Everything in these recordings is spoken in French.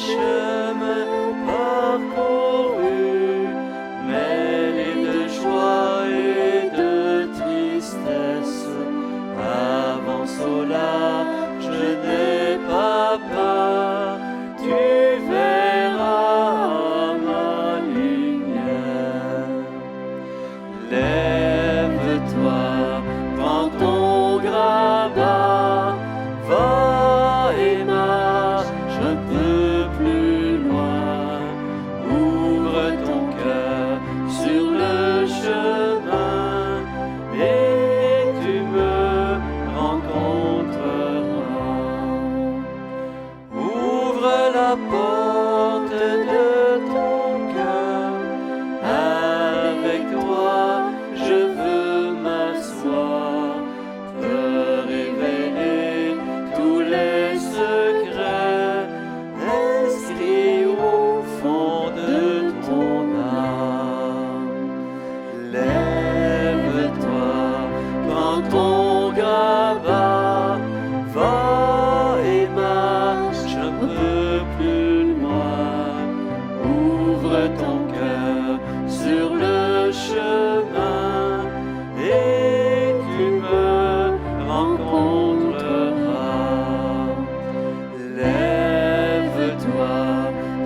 chemins parcourus, mêlés de joie et de tristesse, avance au large, je n'ai pas peur, tu verras ma lumière. Lève-toi, prends ton grabat, va et marche un peu plus loin. Ouvre ton cœur sur le chemin et tu me rencontreras. Ouvre la porte de ton cœur, avec toi je veux m'asseoir, te révéler tous les secrets inscrits au fond de ton âme. Lève-toi, prends ton grabat, va et marche un peu plus loin. Ouvre ton cœur sur le chemin et tu me rencontreras. Lève-toi,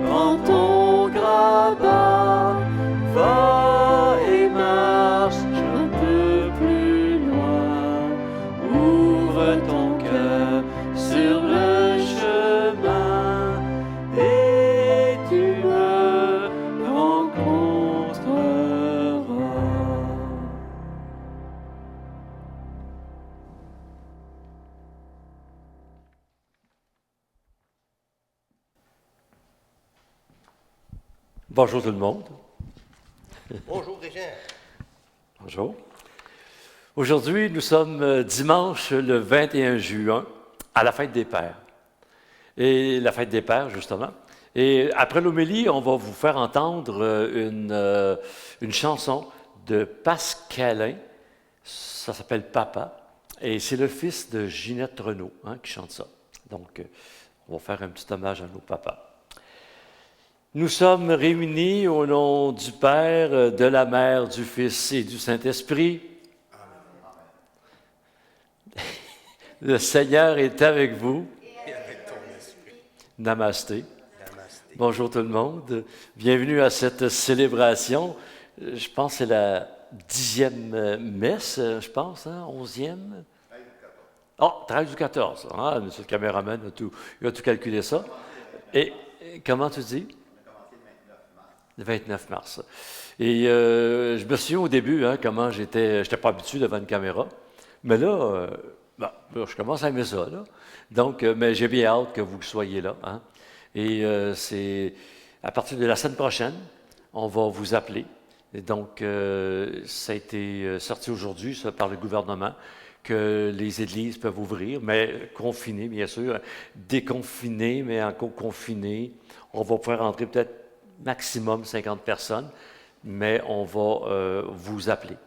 prends ton grabat, va et marche un peu plus loin. Ouvre ton cœur sur le chemin et tu me rencontreras. Bonjour tout le monde. Bonjour Régent. Bonjour. Aujourd'hui, nous sommes dimanche le 21 juin, à la fête des Pères. Et la fête des Pères, justement. Et après l'homélie, on va vous faire entendre une chanson de Pascalin. Ça s'appelle Papa. Et c'est le fils de Ginette Renaud qui chante ça. Donc, on va faire un petit hommage à nos papas. Nous sommes réunis au nom du Père, de la Mère, du Fils et du Saint-Esprit. Le Seigneur est avec vous. Et avec ton esprit. Namasté. Namasté. Bonjour tout le monde. Bienvenue à cette célébration. Je pense que c'est la 10e messe, je pense, 11e. Oh, 13 ou 14. Ah, monsieur le caméraman il a tout calculé ça. Et comment tu dis? Le 29 mars. Et je me souviens au début, comment j'étais pas habitué devant une caméra. Mais là, je commence à aimer ça, là. Donc, mais j'ai bien hâte que vous soyez là. Et c'est à partir de la semaine prochaine, on va vous appeler. Et donc, ça a été sorti aujourd'hui, ça, par le gouvernement, que les églises peuvent ouvrir, mais confinées, bien sûr, déconfinées, mais encore confinées. On va pouvoir entrer peut-être maximum 50 personnes, mais on va vous appeler.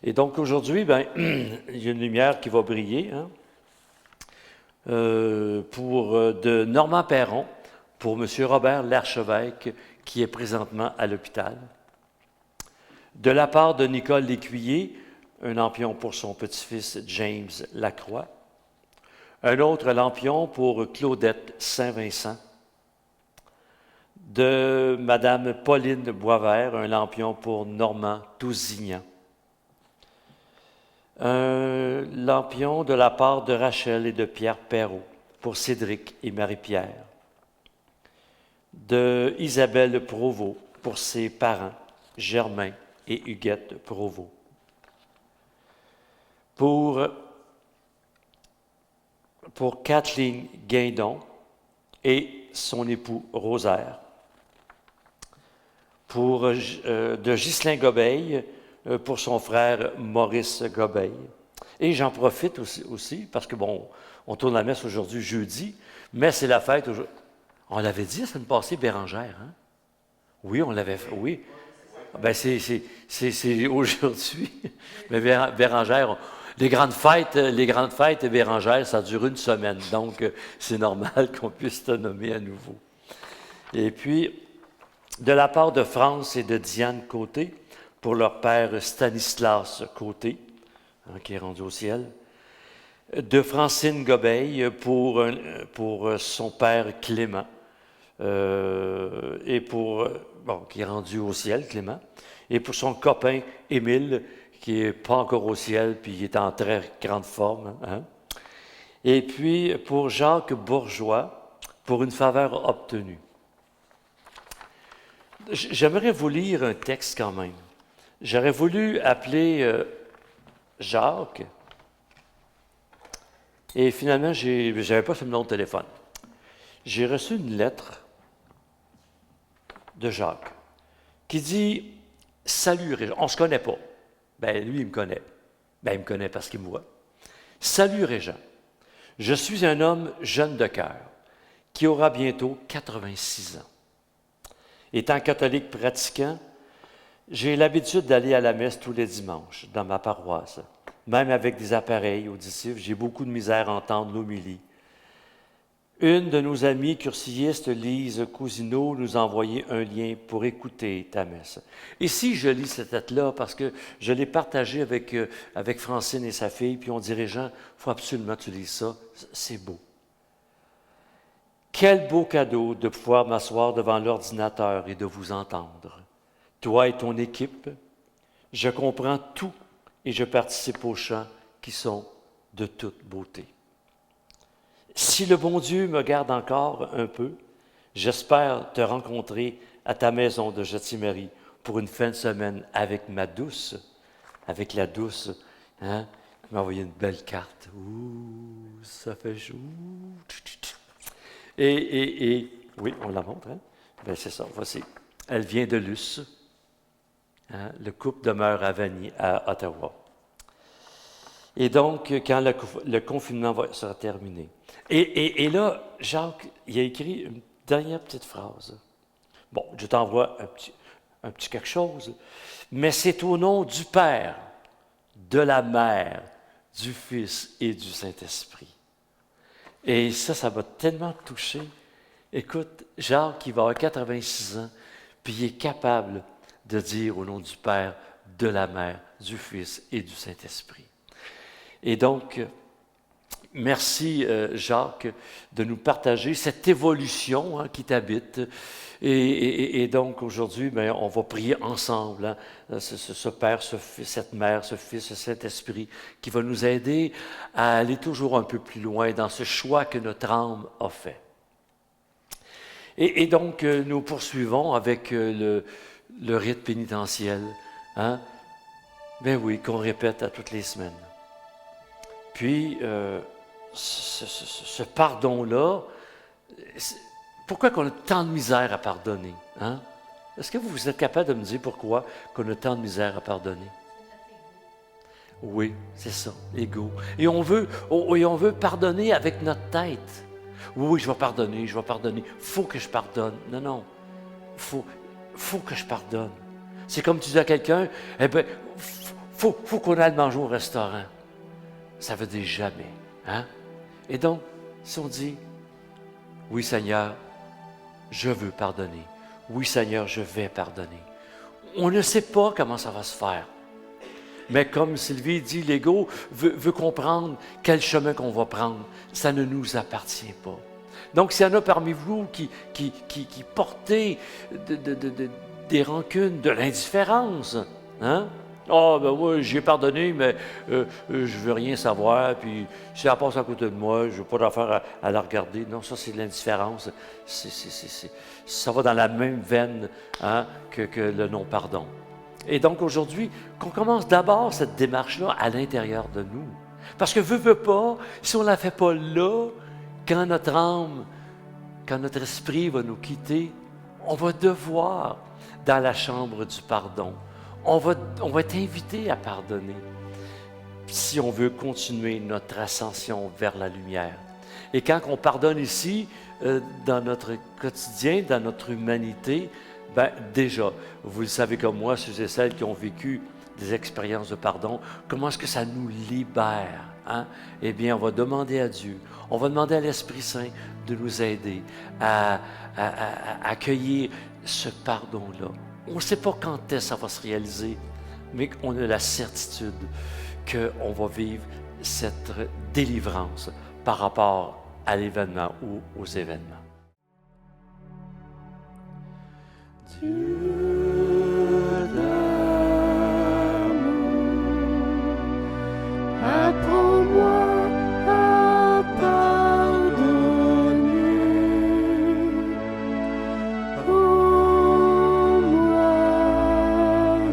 Et donc aujourd'hui, il y a une lumière qui va briller de Normand Perron pour M. Robert Larchevêque, qui est présentement à l'hôpital. De la part de Nicole Lécuyer, un lampion pour son petit-fils James Lacroix. Un autre lampion pour Claudette Saint-Vincent. De Mme Pauline Boisvert, un lampion pour Normand Tousignan. Un lampion de la part de Rachel et de Pierre Perrault pour Cédric et Marie-Pierre. De Isabelle Provost pour ses parents, Germain et Huguette Provost. Pour Kathleen Guindon et son époux Rosaire. De Ghislain Gobeil pour son frère Maurice Gobeil. Et j'en profite aussi parce que, on tourne la messe aujourd'hui jeudi, mais c'est la fête aujourd'hui. On l'avait dit la semaine passée, Bérangère, Oui, on l'avait fait, oui. C'est aujourd'hui. Mais Bérangère, les grandes fêtes Bérangère, ça dure une semaine. Donc, c'est normal qu'on puisse te nommer à nouveau. Et puis, de la part de France et de Diane Côté, pour leur père Stanislas Côté, qui est rendu au ciel. De Francine Gobeil pour son père Clément, et qui est rendu au ciel, Clément, et pour son copain Émile, qui n'est pas encore au ciel, puis il est en très grande forme. Hein? Et puis pour Jacques Bourgeois, pour une faveur obtenue. J'aimerais vous lire un texte quand même. J'aurais voulu appeler Jacques, et finalement, je n'avais pas son numéro de téléphone. J'ai reçu une lettre de Jacques qui dit « Salut Régent ». On ne se connaît pas. Ben lui, il me connaît. Ben il me connaît parce qu'il me voit. « Salut Régent, je suis un homme jeune de cœur qui aura bientôt 86 ans. Étant catholique pratiquant, j'ai l'habitude d'aller à la messe tous les dimanches dans ma paroisse. Même avec des appareils auditifs, j'ai beaucoup de misère à entendre l'homélie. Une de nos amies cursillistes, Lise Cousineau, nous a envoyé un lien pour écouter ta messe. Ici, je lis cette lettre-là parce que je l'ai partagée avec Francine et sa fille, puis on dit, Régent, il faut absolument que tu lises ça, c'est beau. Quel beau cadeau de pouvoir m'asseoir devant l'ordinateur et de vous entendre. Toi et ton équipe, je comprends tout et je participe aux chants qui sont de toute beauté. Si le bon Dieu me garde encore un peu, j'espère te rencontrer à ta maison de Jetimarie pour une fin de semaine avec la douce, hein, qui m'a envoyé une belle carte. Ouh, ça fait chaud. Et oui, on la montre, hein? Bien, c'est ça, voici. Elle vient de Luce. Hein? Le couple demeure à Vanier, à Ottawa. Et donc, quand le confinement sera terminé. Et là, Jacques, il a écrit une dernière petite phrase. Bon, je t'envoie un petit quelque chose. Mais c'est au nom du Père, de la Mère, du Fils et du Saint-Esprit. Et ça m'a tellement touché. Écoute, Jacques, il va avoir 86 ans, puis il est capable de dire au nom du Père, de la Mère, du Fils et du Saint-Esprit. Et donc, merci Jacques de nous partager cette évolution qui t'habite. Et donc aujourd'hui, bien, on va prier ensemble, hein, ce Père, ce Fils, cette Mère, ce Fils, ce Saint-Esprit, qui va nous aider à aller toujours un peu plus loin dans ce choix que notre âme a fait. Et donc, nous poursuivons avec le rite pénitentiel, hein? Ben oui, qu'on répète à toutes les semaines. Puis, ce pardon-là, pourquoi qu'on a tant de misère à pardonner? Hein? Est-ce que vous êtes capable de me dire pourquoi qu'on a tant de misère à pardonner? Oui, c'est ça, l'ego. Et on veut pardonner avec notre tête. Oui, je vais pardonner. Faut que je pardonne. Non, faut que je pardonne. C'est comme tu dis à quelqu'un, eh bien, faut qu'on aille manger au restaurant. Ça veut dire jamais. Hein? Et donc, si on dit, oui Seigneur, je veux pardonner. Oui Seigneur, je vais pardonner. On ne sait pas comment ça va se faire. Mais comme Sylvie dit, l'ego veut comprendre quel chemin qu'on va prendre. Ça ne nous appartient pas. Donc, s'il y en a parmi vous qui portez des rancunes, de l'indifférence, hein? Ah, ben oui, j'ai pardonné, mais je ne veux rien savoir, puis si elle passe à côté de moi, je n'ai pas d'affaire à la regarder. Non, ça, c'est de l'indifférence. Ça va dans la même veine, hein, que le non-pardon. Et donc, aujourd'hui, qu'on commence d'abord cette démarche-là à l'intérieur de nous. Parce que veut pas, si on ne la fait pas là, quand notre âme, quand notre esprit va nous quitter, on va devoir, dans la chambre du pardon, on va être invité à pardonner si on veut continuer notre ascension vers la lumière. Et quand on pardonne ici, dans notre quotidien, dans notre humanité, ben déjà, vous le savez comme moi, ceux et celles qui ont vécu des expériences de pardon, comment est-ce que ça nous libère, eh bien, on va demander à Dieu, on va demander à l'Esprit Saint de nous aider à accueillir ce pardon-là. On ne sait pas quand est-ce que ça va se réaliser, mais on a la certitude qu'on va vivre cette délivrance par rapport à l'événement ou aux événements. Dieu d'amour, apprends-moi à pardonner. Rends-moi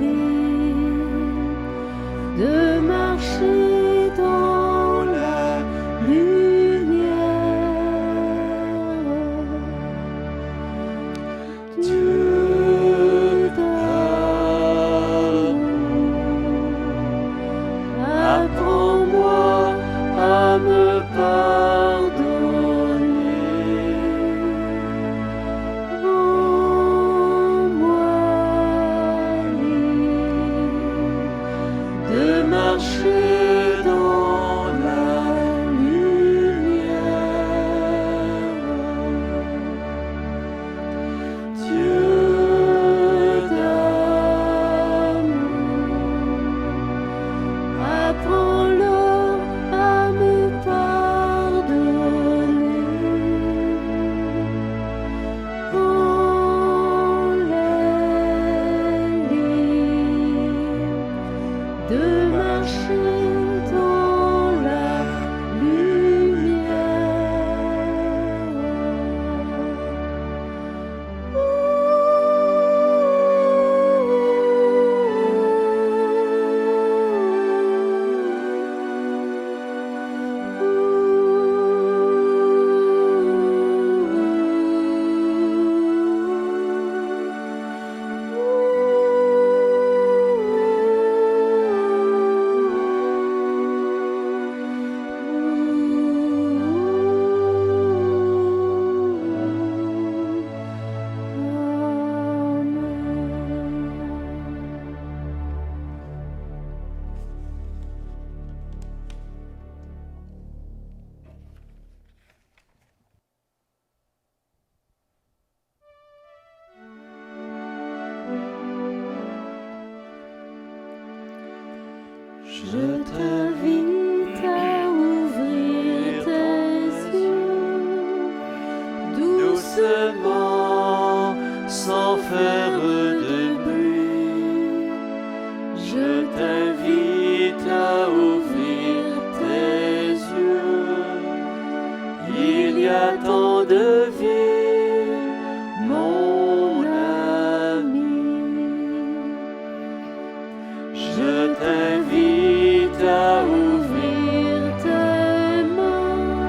libre de marcher dans la lumière. Dieu d'amour, apprends-moi à me pardonner. Rends-moi libre de marcher dans la lumière. Dieu d'amour, apprends-leur à me pardonner. Rends-les libres de marcher dans la Je t'invite à ouvrir tes yeux doucement, sans faire de bruit. Je t'invite à ouvrir tes yeux. Il y a tant de vie, mon ami. Je t'invite à ouvrir tes mains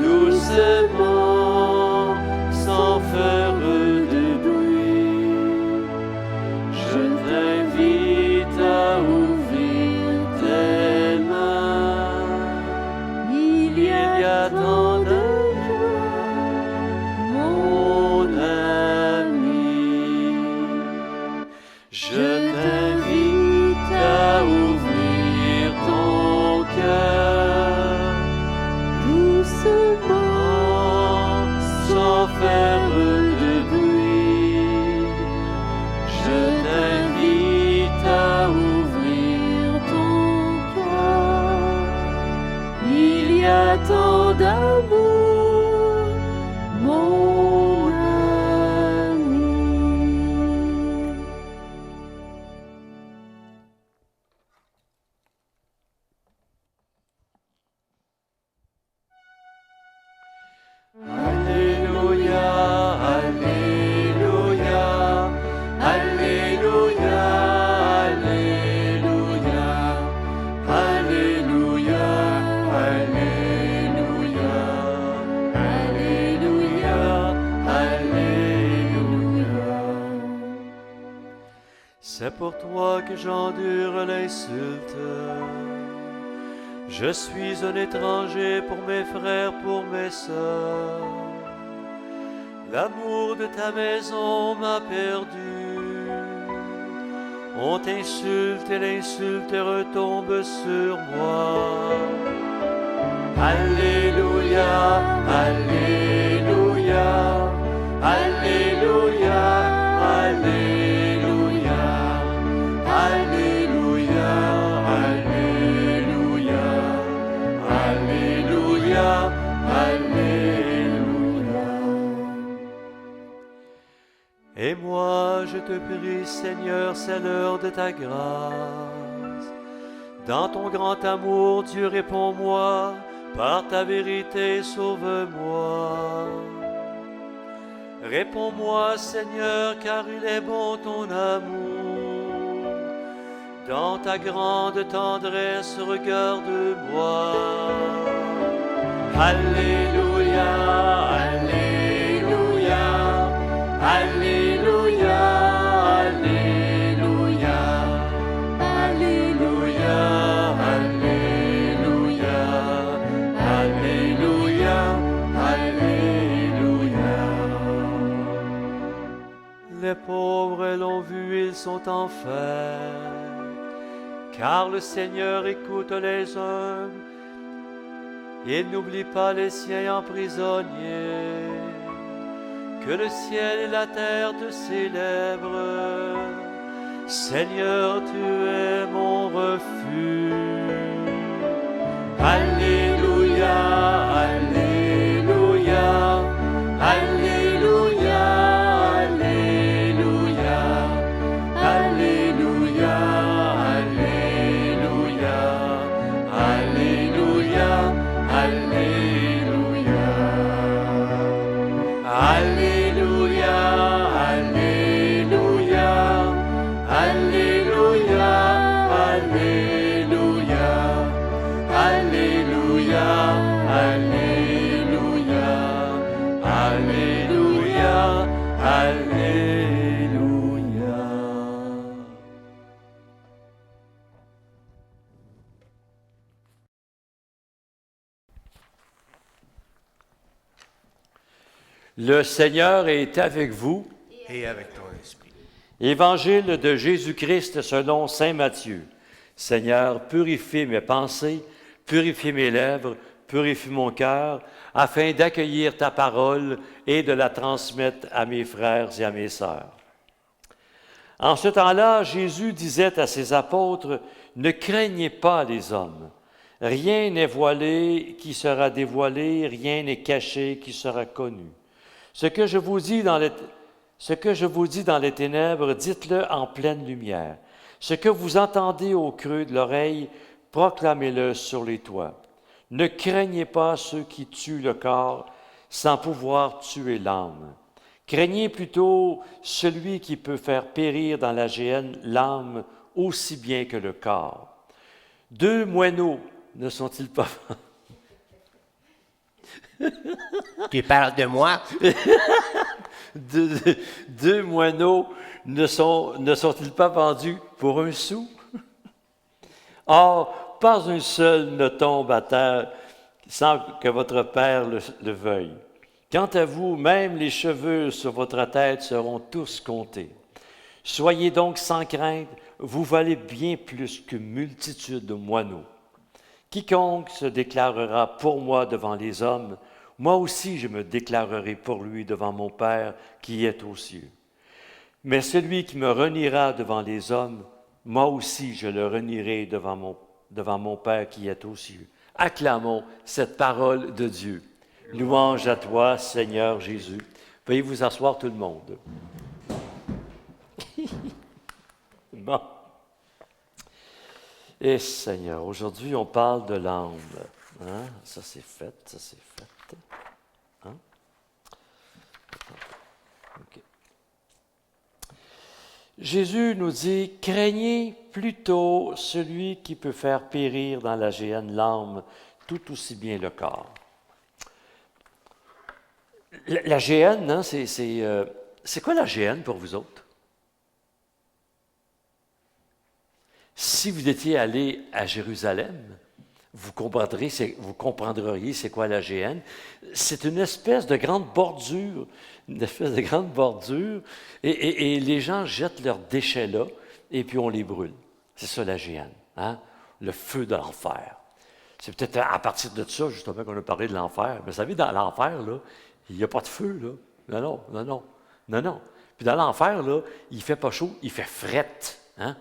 doucement, sans faire de bruit. Je t'invite à ouvrir tes mains. Il y a tant de joie, mon ami. Je t'invite à ouvrir ton cœur doucement, sans faire de bruit. Je t'invite à ouvrir ton cœur. Il y a tant d'amour, mon ami. Alléluia, Alléluia, Alléluia, Alléluia, Alléluia, Alléluia, Alléluia, Alléluia. C'est pour toi que j'endure l'insulte. Je suis un étranger pour mes frères, pour mes sœurs. L'amour de ta maison m'a perdu. On t'insulte et l'insulte retombe sur moi. Alléluia, Alléluia, Alléluia, Alléluia, Alléluia, Alléluia, Alléluia, Alléluia. Et moi je te prie, Seigneur, c'est l'heure de ta grâce. Dans ton grand amour, Dieu, réponds-moi, par ta vérité, sauve-moi. Réponds-moi, Seigneur, car il est bon ton amour. Dans ta grande tendresse, regarde-moi. Alléluia, Alléluia, Alléluia, Alléluia, Alléluia, Alléluia, Alléluia, Alléluia. Les pauvres l'ont vu, ils sont en fête, car le Seigneur écoute les humbles. Il n'oublie pas les siens en prisonniers. Que le ciel et la terre te célèbrent. Seigneur, tu es mon refuge. Alléluia, Alléluia, Alléluia, Alléluia, Alléluia, Alléluia, Alléluia, Alléluia. Alléluia, Alléluia, Alléluia, Alléluia, Alléluia, Alléluia, Alléluia, Alléluia. Le Seigneur est avec vous. Et avec ton esprit. Évangile de Jésus-Christ selon saint Matthieu. Seigneur, purifie mes pensées, purifie mes lèvres, purifie mon cœur, afin d'accueillir ta parole et de la transmettre à mes frères et à mes sœurs. En ce temps-là, Jésus disait à ses apôtres, « Ne craignez pas les hommes. Rien n'est voilé qui sera dévoilé, rien n'est caché qui sera connu. Ce que je vous dis dans les ténèbres, dites-le en pleine lumière. Ce que vous entendez au creux de l'oreille, proclamez-le sur les toits. Ne craignez pas ceux qui tuent le corps sans pouvoir tuer l'âme. Craignez plutôt celui qui peut faire périr dans la géhenne l'âme aussi bien que le corps. 2 moineaux ne sont-ils pas... Tu parles de moi? Deux moineaux ne sont-ils pas vendus pour 1 sou? Or, pas un seul ne tombe à terre sans que votre Père le veuille. Quant à vous, même les cheveux sur votre tête seront tous comptés. Soyez donc sans crainte, vous valez bien plus qu'une multitude de moineaux. Quiconque se déclarera pour moi devant les hommes, moi aussi je me déclarerai pour lui devant mon Père qui est aux cieux. Mais celui qui me reniera devant les hommes, moi aussi je le renierai devant mon Père qui est aux cieux. Acclamons cette parole de Dieu. Louange à toi, Seigneur Jésus. Veuillez vous asseoir tout le monde. Bon. Et Seigneur, aujourd'hui, on parle de l'âme. Hein? Ça, c'est fait, ça, c'est fait. Hein? Okay. Jésus nous dit, craignez plutôt celui qui peut faire périr dans la géhenne l'âme, tout aussi bien le corps. La géhenne, hein, c'est quoi la géhenne pour vous autres? Si vous étiez allé à Jérusalem, vous comprendriez c'est quoi la géhenne. C'est une espèce de grande bordure, et les gens jettent leurs déchets là, et puis on les brûle. C'est ça la géhenne, hein? Le feu de l'enfer. C'est peut-être à partir de ça, justement, qu'on a parlé de l'enfer. Mais vous savez, dans l'enfer, là, il n'y a pas de feu, là. Non, non, non, non, non, non. Puis dans l'enfer, là, il ne fait pas chaud, il fait frette, hein?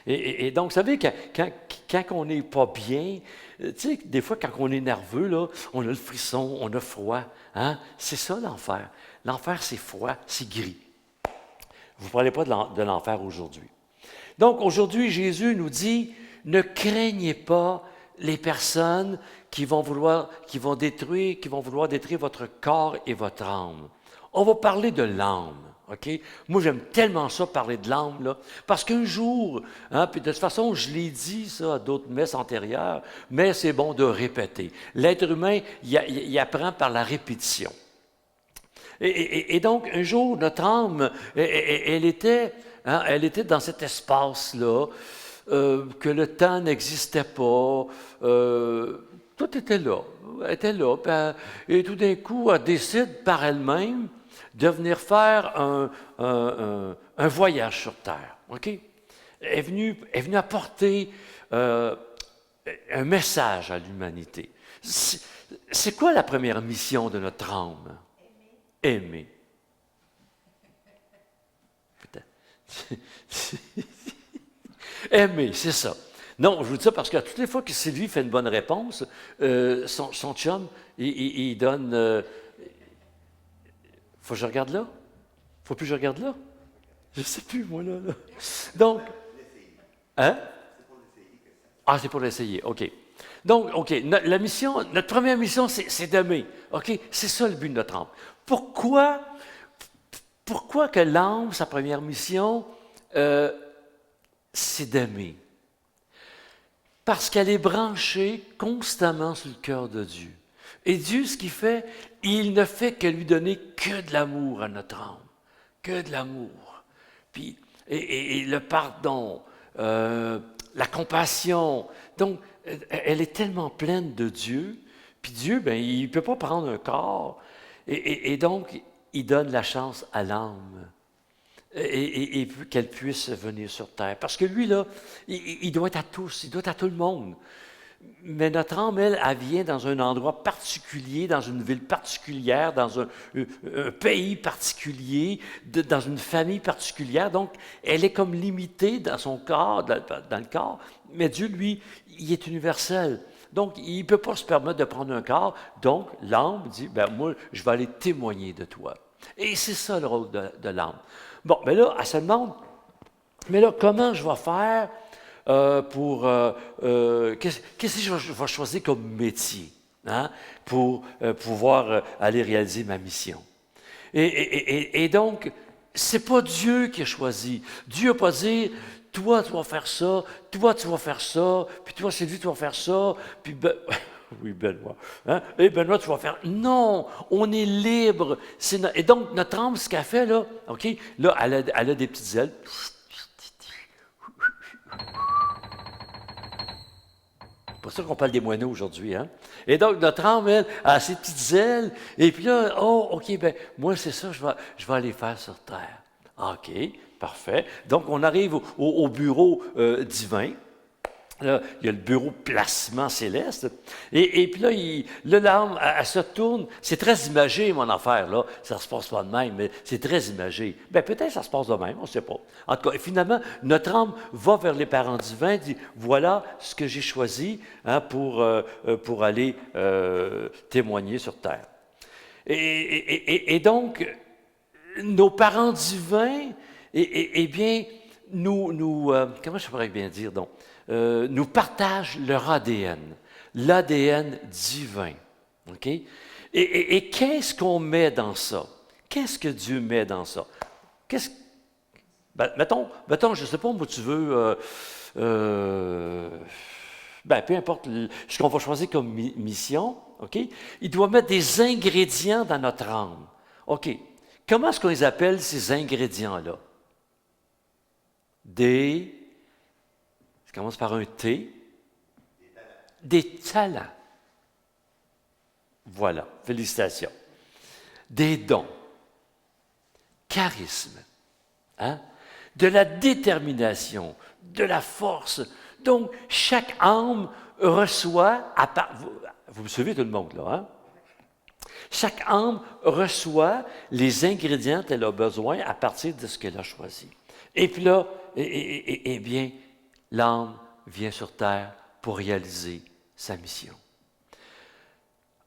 Et donc, vous savez, quand on n'est pas bien, tu sais, des fois, quand on est nerveux, là, on a le frisson, on a froid, hein? C'est ça, l'enfer. L'enfer, c'est froid, c'est gris. Vous ne parlez pas de l'enfer aujourd'hui. Donc, aujourd'hui, Jésus nous dit, ne craignez pas les personnes qui vont vouloir détruire votre corps et votre âme. On va parler de l'âme, OK? Moi, j'aime tellement ça, parler de l'âme, là, parce qu'un jour, hein, puis de toute façon, je l'ai dit ça à d'autres messes antérieures, mais c'est bon de répéter. L'être humain, il apprend par la répétition. Et donc, un jour, notre âme, elle était dans cet espace-là, que le temps n'existait pas, tout était là, et tout d'un coup, elle décide par elle-même de venir faire un voyage sur Terre, OK? Elle est venue apporter un message à l'humanité. C'est quoi la première mission de notre âme? Aimer. Aimer, c'est ça. Non, je vous dis ça parce que toutes les fois que Sylvie fait une bonne réponse, son chum, il donne... faut que je regarde là? Faut plus que je regarde là? Je ne sais plus, moi, là. Donc... Hein? Ah, c'est pour l'essayer, OK. Donc, OK, notre première mission, c'est d'aimer. OK? C'est ça le but de notre âme. Pourquoi que l'âme, sa première mission, c'est d'aimer? Parce qu'elle est branchée constamment sur le cœur de Dieu. Et Dieu, ce qu'il fait, il ne fait que lui donner que de l'amour à notre âme. Que de l'amour. Puis, et le pardon, la compassion. Donc, elle est tellement pleine de Dieu. Puis Dieu, ben, il ne peut pas prendre un corps. Et donc, il donne la chance à l'âme. Et qu'elle puisse venir sur terre. Parce que lui, là, il doit être à tous, il doit être à tout le monde. Mais notre âme, elle vient dans un endroit particulier, dans une ville particulière, dans un pays particulier, dans une famille particulière. Donc, elle est comme limitée dans son corps, dans le corps. Mais Dieu, lui, il est universel. Donc, il ne peut pas se permettre de prendre un corps. Donc, l'âme dit, ben moi, je vais aller témoigner de toi. Et c'est ça le rôle de l'âme. Bon, mais là, elle se demande, mais là, comment je vais faire qu'est-ce que je vais choisir comme métier, hein, pour pouvoir aller réaliser ma mission? Et donc, c'est pas Dieu qui a choisi. Dieu n'a pas dit, toi, tu vas faire ça, toi, tu vas faire ça, puis toi, Sylvie, tu vas faire ça, puis... Oui, Benoît. Hein? Et Benoît, tu vas faire... Non, on est libre. Et donc, notre âme, ce qu'elle fait, là, OK, là, elle a des petites ailes. C'est pour ça qu'on parle des moineaux aujourd'hui, hein? Et donc, notre âme, elle, a ses petites ailes, et puis là, oh, OK, ben moi, c'est ça, je vais aller faire sur Terre. OK, parfait. Donc, on arrive au bureau divin. Là, il y a le bureau placement céleste. Et puis là, l'âme, elle se tourne. C'est très imagé, mon affaire, là. Ça ne se passe pas de même, mais c'est très imagé. Bien, peut-être ça se passe de même, on ne sait pas. En tout cas, finalement, notre âme va vers les parents divins, dit, voilà ce que j'ai choisi, hein, pour aller témoigner sur terre. Et donc, nos parents divins, eh bien, comment je pourrais bien dire, donc, nous partagent leur ADN, l'ADN divin. OK? Et qu'est-ce qu'on met dans ça? Qu'est-ce que Dieu met dans ça? Mettons, je ne sais pas, moi, tu veux... peu importe ce qu'on va choisir comme mission, OK? Il doit mettre des ingrédients dans notre âme. OK. Comment est-ce qu'on les appelle, ces ingrédients-là? Ça commence par un T. Des talents. Voilà, félicitations. Des dons. Charisme. Hein? de la détermination, de la force. Donc, chaque âme reçoit, vous me suivez tout le monde là, hein? Chaque âme reçoit les ingrédients qu'elle a besoin à partir de ce qu'elle a choisi. Et puis là, eh bien, l'âme vient sur terre pour réaliser sa mission.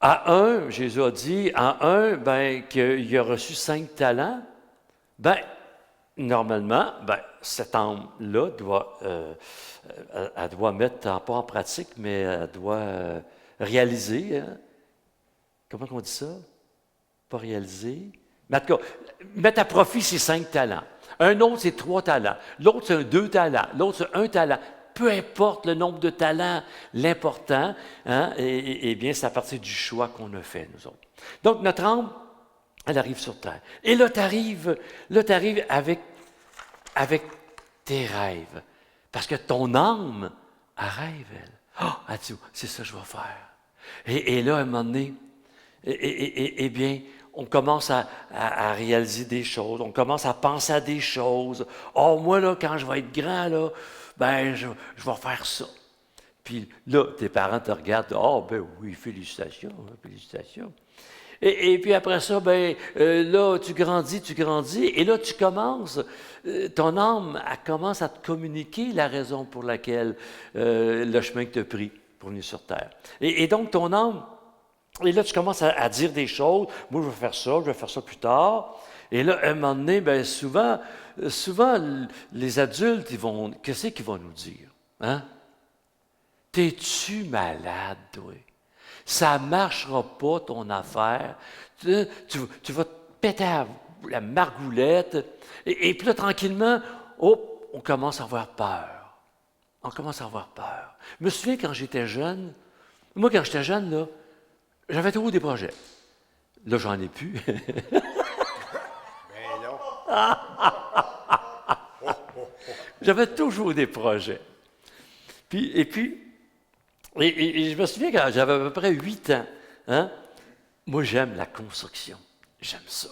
À un, Jésus a dit, à un, qu'il a reçu 5 talents, normalement, cette âme-là elle doit mettre, pas en pratique, mais elle doit réaliser, hein? Comment on dit ça? Pas réaliser. Mais en tout cas, mettre à profit ses 5 talents. Un autre, c'est 3 talents. L'autre, c'est 2 talents. L'autre, c'est 1 talent. Peu importe le nombre de talents, l'important, hein, bien, c'est à partir du choix qu'on a fait, nous autres. Donc, notre âme, elle arrive sur terre. Et là, tu arrives avec tes rêves. Parce que ton âme, elle rêve, elle. Oh, elle dit, c'est ça que je vais faire. Et là, à un moment donné, eh bien, on commence à réaliser des choses, on commence à penser à des choses. Oh, moi, là, quand je vais être grand, là, je vais faire ça. Puis là, tes parents te regardent, oh, ben oui, félicitations, hein, félicitations. Et puis après ça, là, tu grandis, et là, tu commences, ton âme, elle commence à te communiquer la raison pour laquelle le chemin que tu as pris pour venir sur terre. Et donc, ton âme, et là, tu commences à dire des choses. Moi, je vais faire ça plus tard. Et là, à un moment donné, souvent, les adultes, qu'est-ce qu'ils vont nous dire? Hein? T'es-tu malade, toi? Ça ne marchera pas, ton affaire. Tu vas te péter la margoulette. Et puis là, tranquillement, on commence à avoir peur. On commence à avoir peur. Je me souviens quand j'étais jeune, là, j'avais toujours des projets. Là, j'en ai plus. Non. J'avais toujours des projets. Et je me souviens quand j'avais à peu près 8 ans. Hein? Moi, j'aime la construction. J'aime ça.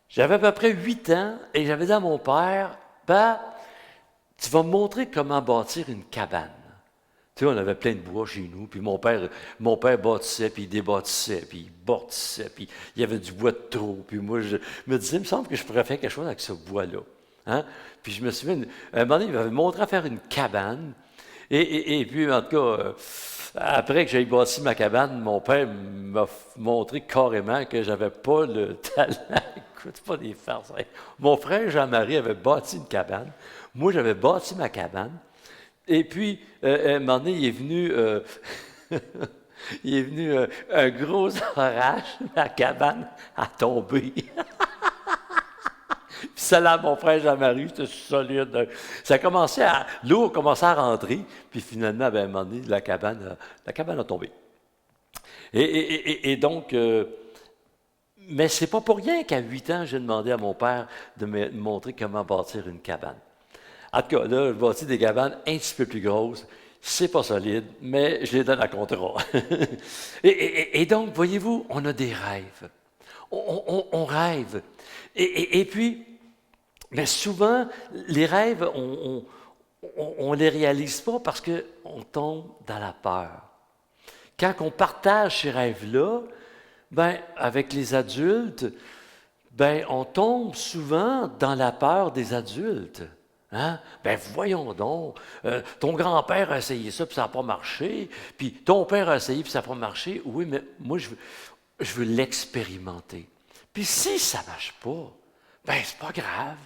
J'avais à peu près 8 ans et j'avais dit à mon père, tu vas me montrer comment bâtir une cabane. Tu sais, on avait plein de bois chez nous, puis mon père bâtissait, puis il débâtissait, puis il bâtissait, puis il y avait du bois de trop. Puis moi, je me disais, il me semble que je pourrais faire quelque chose avec ce bois-là. Hein? Puis je me souviens, à un moment donné, il m'avait montré à faire une cabane. Et puis, en tout cas, après que j'aie bâti ma cabane, mon père m'a montré carrément que j'avais pas le talent. Écoute, c'est pas des farces. Hein? Mon frère Jean-Marie avait bâti une cabane. Moi, j'avais bâti ma cabane. Et puis, à un moment donné, il est venu un gros orage, ma cabane a tombé. Puis celle-là, mon frère Jean-Marie, c'était solide. L'eau a commencé à rentrer, puis finalement, à un moment donné, la cabane a tombé. Et donc, mais c'est pas pour rien qu'à 8 ans, j'ai demandé à mon père de me montrer comment bâtir une cabane. En tout cas, là, je bâtis des cabanes un petit peu plus grosses. C'est pas solide, mais je les donne à contrat. et donc, voyez-vous, on a des rêves. On rêve. Et puis, mais souvent, les rêves, on ne les réalise pas parce qu'on tombe dans la peur. Quand on partage ces rêves-là, avec les adultes, on tombe souvent dans la peur des adultes. Hein? Voyons donc, ton grand-père a essayé ça, puis ça n'a pas marché, puis ton père a essayé, puis ça n'a pas marché. Oui, mais moi, je veux l'expérimenter. Puis si ça ne marche pas, c'est pas grave.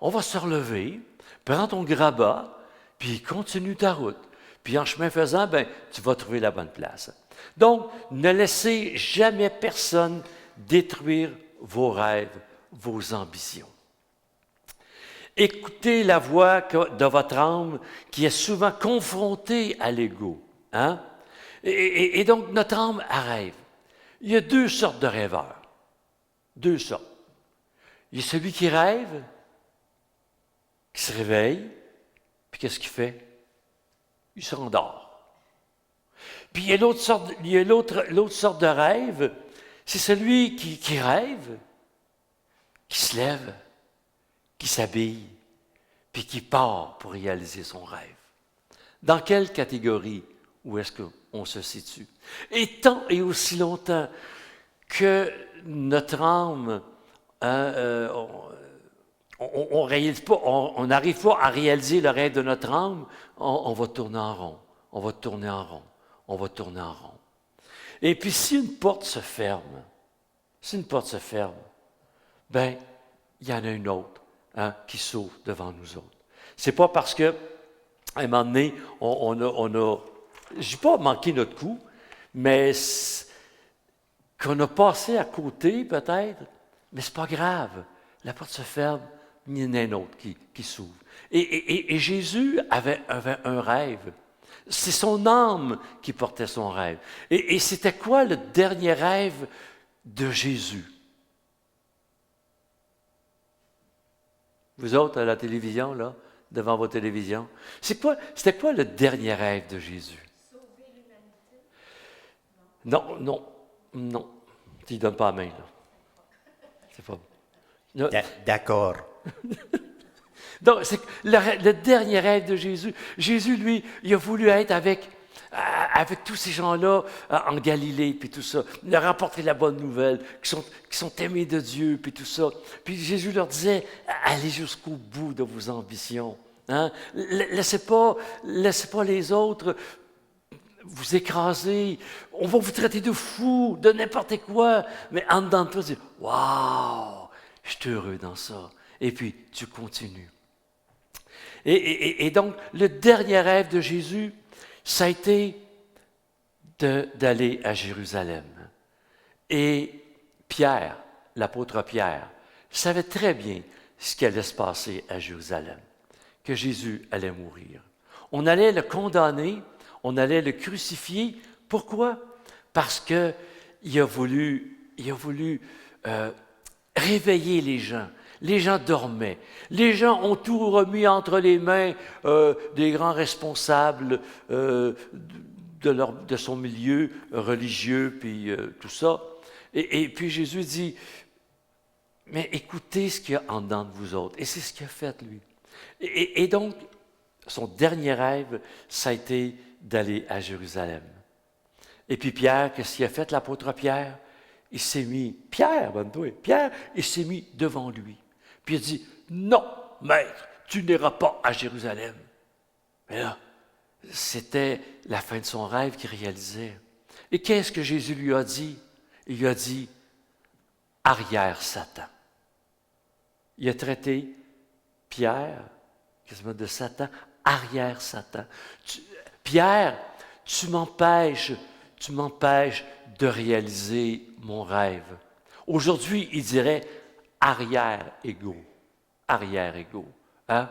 On va se relever, prends ton grabat, puis continue ta route. Puis en chemin faisant, tu vas trouver la bonne place. Donc, ne laissez jamais personne détruire vos rêves, vos ambitions. Écoutez la voix de votre âme qui est souvent confrontée à l'ego. Hein? Et donc, notre âme, elle rêve. Il y a 2 sortes de rêveurs. 2 sortes. Il y a celui qui rêve, qui se réveille, puis qu'est-ce qu'il fait? Il se rendort. Puis il y a l'autre sorte de rêve, c'est celui qui rêve, qui se lève, qui s'habille, puis qui part pour réaliser son rêve. Dans quelle catégorie où est-ce qu'on se situe? Et tant et aussi longtemps que notre âme, hein, on n'arrive pas à réaliser le rêve de notre âme, on va tourner en rond, on va tourner en rond, on va tourner en rond. Et puis si une porte se ferme, ben il y en a une autre, hein, qui s'ouvre devant nous autres. C'est pas parce que à un moment donné, on a je ne dis pas manqué notre coup, mais qu'on a passé à côté peut-être, mais c'est pas grave. La porte se ferme, il y en a une autre qui s'ouvre. Et Jésus avait un rêve. C'est son âme qui portait son rêve. Et c'était quoi le dernier rêve de Jésus? Vous autres à la télévision, là, devant vos télévisions, c'était quoi le dernier rêve de Jésus? Sauver l'humanité? Non. Tu ne donnes pas la main, là. C'est pas... Non. D'accord. Donc, c'est le dernier rêve de Jésus. Jésus, lui, il a voulu être avec tous ces gens-là en Galilée, puis tout ça. Il a rapporté la bonne nouvelle, qui sont aimés de Dieu, puis tout ça. Puis Jésus leur disait, allez jusqu'au bout de vos ambitions. Hein? Laissez pas les autres vous écraser. On va vous traiter de fous, de n'importe quoi. Mais en dedans de toi, tu dis, waouh, je suis heureux dans ça. Et puis, tu continues. Et donc, le dernier rêve de Jésus, ça a été d'aller à Jérusalem. Et Pierre, l'apôtre Pierre, savait très bien ce qui allait se passer à Jérusalem, que Jésus allait mourir. On allait le condamner, on allait le crucifier. Pourquoi? Parce qu'il a voulu réveiller les gens. Les gens dormaient. Les gens ont tout remis entre les mains des grands responsables de son milieu religieux, puis tout ça. Et puis Jésus dit, mais écoutez ce qu'il y a en dedans de vous autres. Et c'est ce qu'il a fait, lui. Et donc, son dernier rêve, ça a été d'aller à Jérusalem. Et puis Pierre, qu'est-ce qu'il a fait, l'apôtre Pierre? Il s'est mis, Pierre, il s'est mis devant lui. Puis il a dit, non, maître, tu n'iras pas à Jérusalem. Mais là, c'était la fin de son rêve qu'il réalisait. Et qu'est-ce que Jésus lui a dit? Il lui a dit, arrière Satan. Il a traité Pierre, quasiment de Satan, arrière Satan. Pierre, tu m'empêches de réaliser mon rêve. Aujourd'hui, il dirait arrière-égo. Arrière-égo. Hein?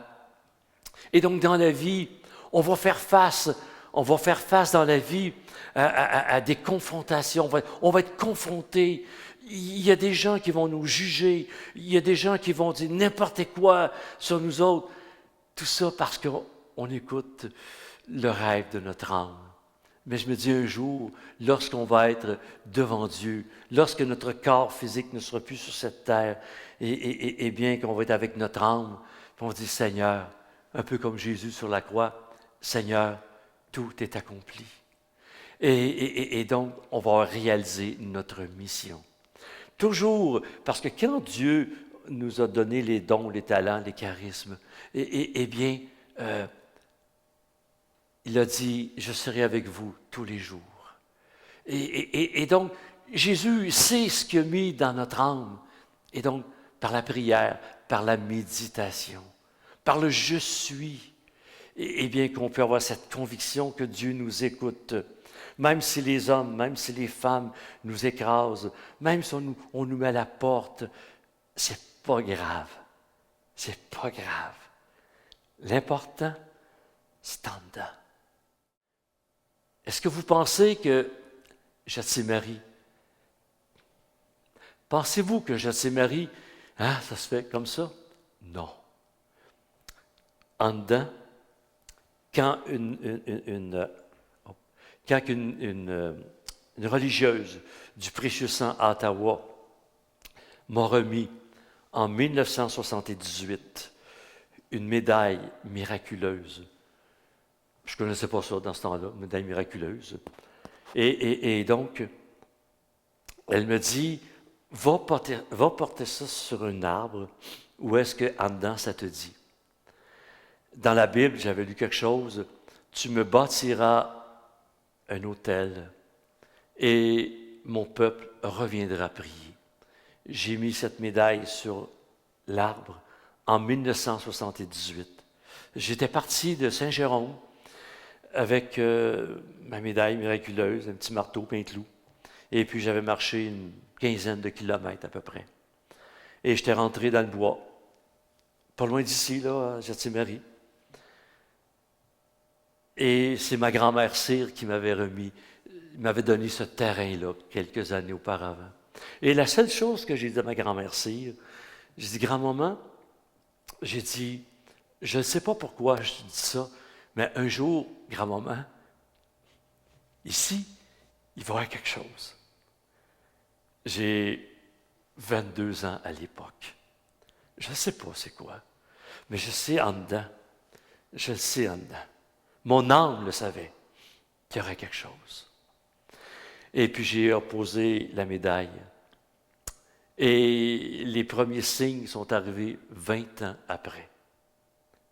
Et donc, dans la vie, on va faire face dans la vie à des confrontations. On va être confrontés. Il y a des gens qui vont nous juger. Il y a des gens qui vont dire n'importe quoi sur nous autres. Tout ça parce qu'on écoute le rêve de notre âme. Mais je me dis un jour, lorsqu'on va être devant Dieu, lorsque notre corps physique ne sera plus sur cette terre, et bien qu'on va être avec notre âme, on va dire, Seigneur, un peu comme Jésus sur la croix, Seigneur, tout est accompli. Et donc, on va réaliser notre mission. Toujours, parce que quand Dieu nous a donné les dons, les talents, les charismes, eh bien, il a dit, je serai avec vous tous les jours. Et donc, Jésus sait ce qu'il a mis dans notre âme. Et donc, par la prière, par la méditation, par le « je suis », et bien qu'on peut avoir cette conviction que Dieu nous écoute. Même si les hommes, même si les femmes nous écrasent, même si on nous met à la porte, c'est pas grave. C'est pas grave. L'important, c'est en dedans. Est-ce que vous pensez que Gethsémani, pensez-vous que Gethsémani, ça se fait comme ça? Non. En dedans, quand une religieuse du précieux sang à Ottawa m'a remis en 1978 une médaille miraculeuse. Je ne connaissais pas ça dans ce temps-là, médaille miraculeuse. Et donc, elle me dit, va porter ça sur un arbre, où est-ce qu'en dedans ça te dit? Dans la Bible, j'avais lu quelque chose, tu me bâtiras un autel et mon peuple reviendra prier. J'ai mis cette médaille sur l'arbre en 1978. J'étais parti de Saint-Jérôme avec ma médaille miraculeuse, un petit marteau, puis un clou. Et puis j'avais marché une quinzaine de kilomètres à peu près. Et j'étais rentré dans le bois, pas loin d'ici, là, à Jatimarie. Et c'est ma grand-mère Cyr qui m'avait donné ce terrain-là quelques années auparavant. Et la seule chose que j'ai dit à ma grand-mère Cyr, j'ai dit, grand-maman, j'ai dit, je ne sais pas pourquoi je dis ça, mais un jour, grand-maman, ici, il va y avoir quelque chose. J'ai 22 ans à l'époque. Je ne sais pas c'est quoi, mais je sais en dedans. Je le sais en dedans. Mon âme le savait qu'il y aurait quelque chose. Et puis j'ai opposé la médaille. Et les premiers signes sont arrivés 20 ans après.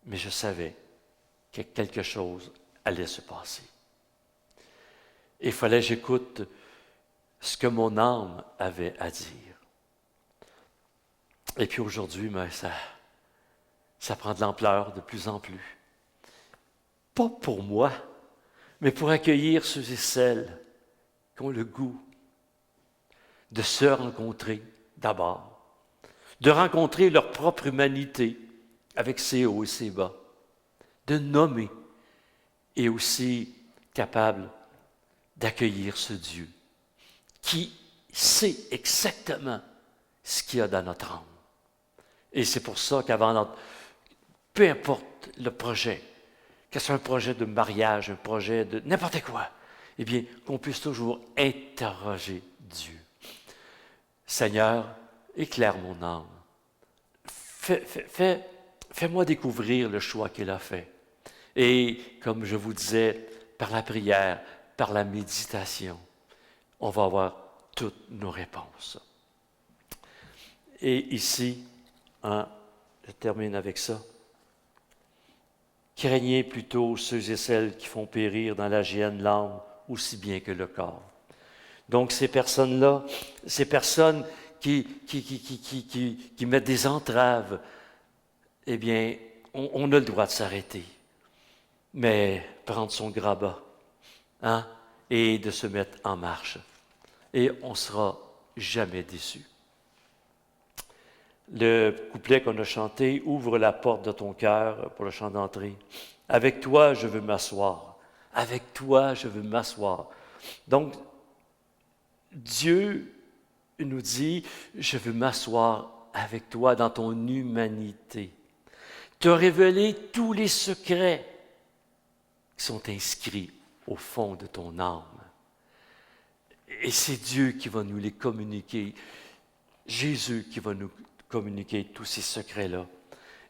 Mais je savais que quelque chose allait se passer. Et il fallait que j'écoute ce que mon âme avait à dire. Et puis aujourd'hui, mais ça prend de l'ampleur de plus en plus. Pas pour moi, mais pour accueillir ceux et celles qui ont le goût de se rencontrer d'abord, de rencontrer leur propre humanité avec ses hauts et ses bas, de nommer et aussi capable d'accueillir ce Dieu qui sait exactement ce qu'il y a dans notre âme. Et c'est pour ça peu importe le projet, que ce soit un projet de mariage, un projet de n'importe quoi, eh bien, qu'on puisse toujours interroger Dieu. Seigneur, éclaire mon âme. Fais-moi découvrir le choix qu'il a fait. Et comme je vous disais, par la prière, par la méditation, on va avoir toutes nos réponses. Et ici, je termine avec ça. Craignez plutôt ceux et celles qui font périr dans la géhenne l'âme aussi bien que le corps. Donc ces personnes-là, ces personnes qui mettent des entraves, eh bien, on a le droit de s'arrêter, mais prendre son grabat, et de se mettre en marche. Et on ne sera jamais déçu. Le couplet qu'on a chanté, « Ouvre la porte de ton cœur » pour le chant d'entrée. « Avec toi, je veux m'asseoir. Avec toi, je veux m'asseoir. » Donc, Dieu nous dit, « Je veux m'asseoir avec toi dans ton humanité. » Te révéler tous les secrets qui sont inscrits au fond de ton âme. Et c'est Dieu qui va nous les communiquer. Jésus qui va nous communiquer tous ces secrets-là.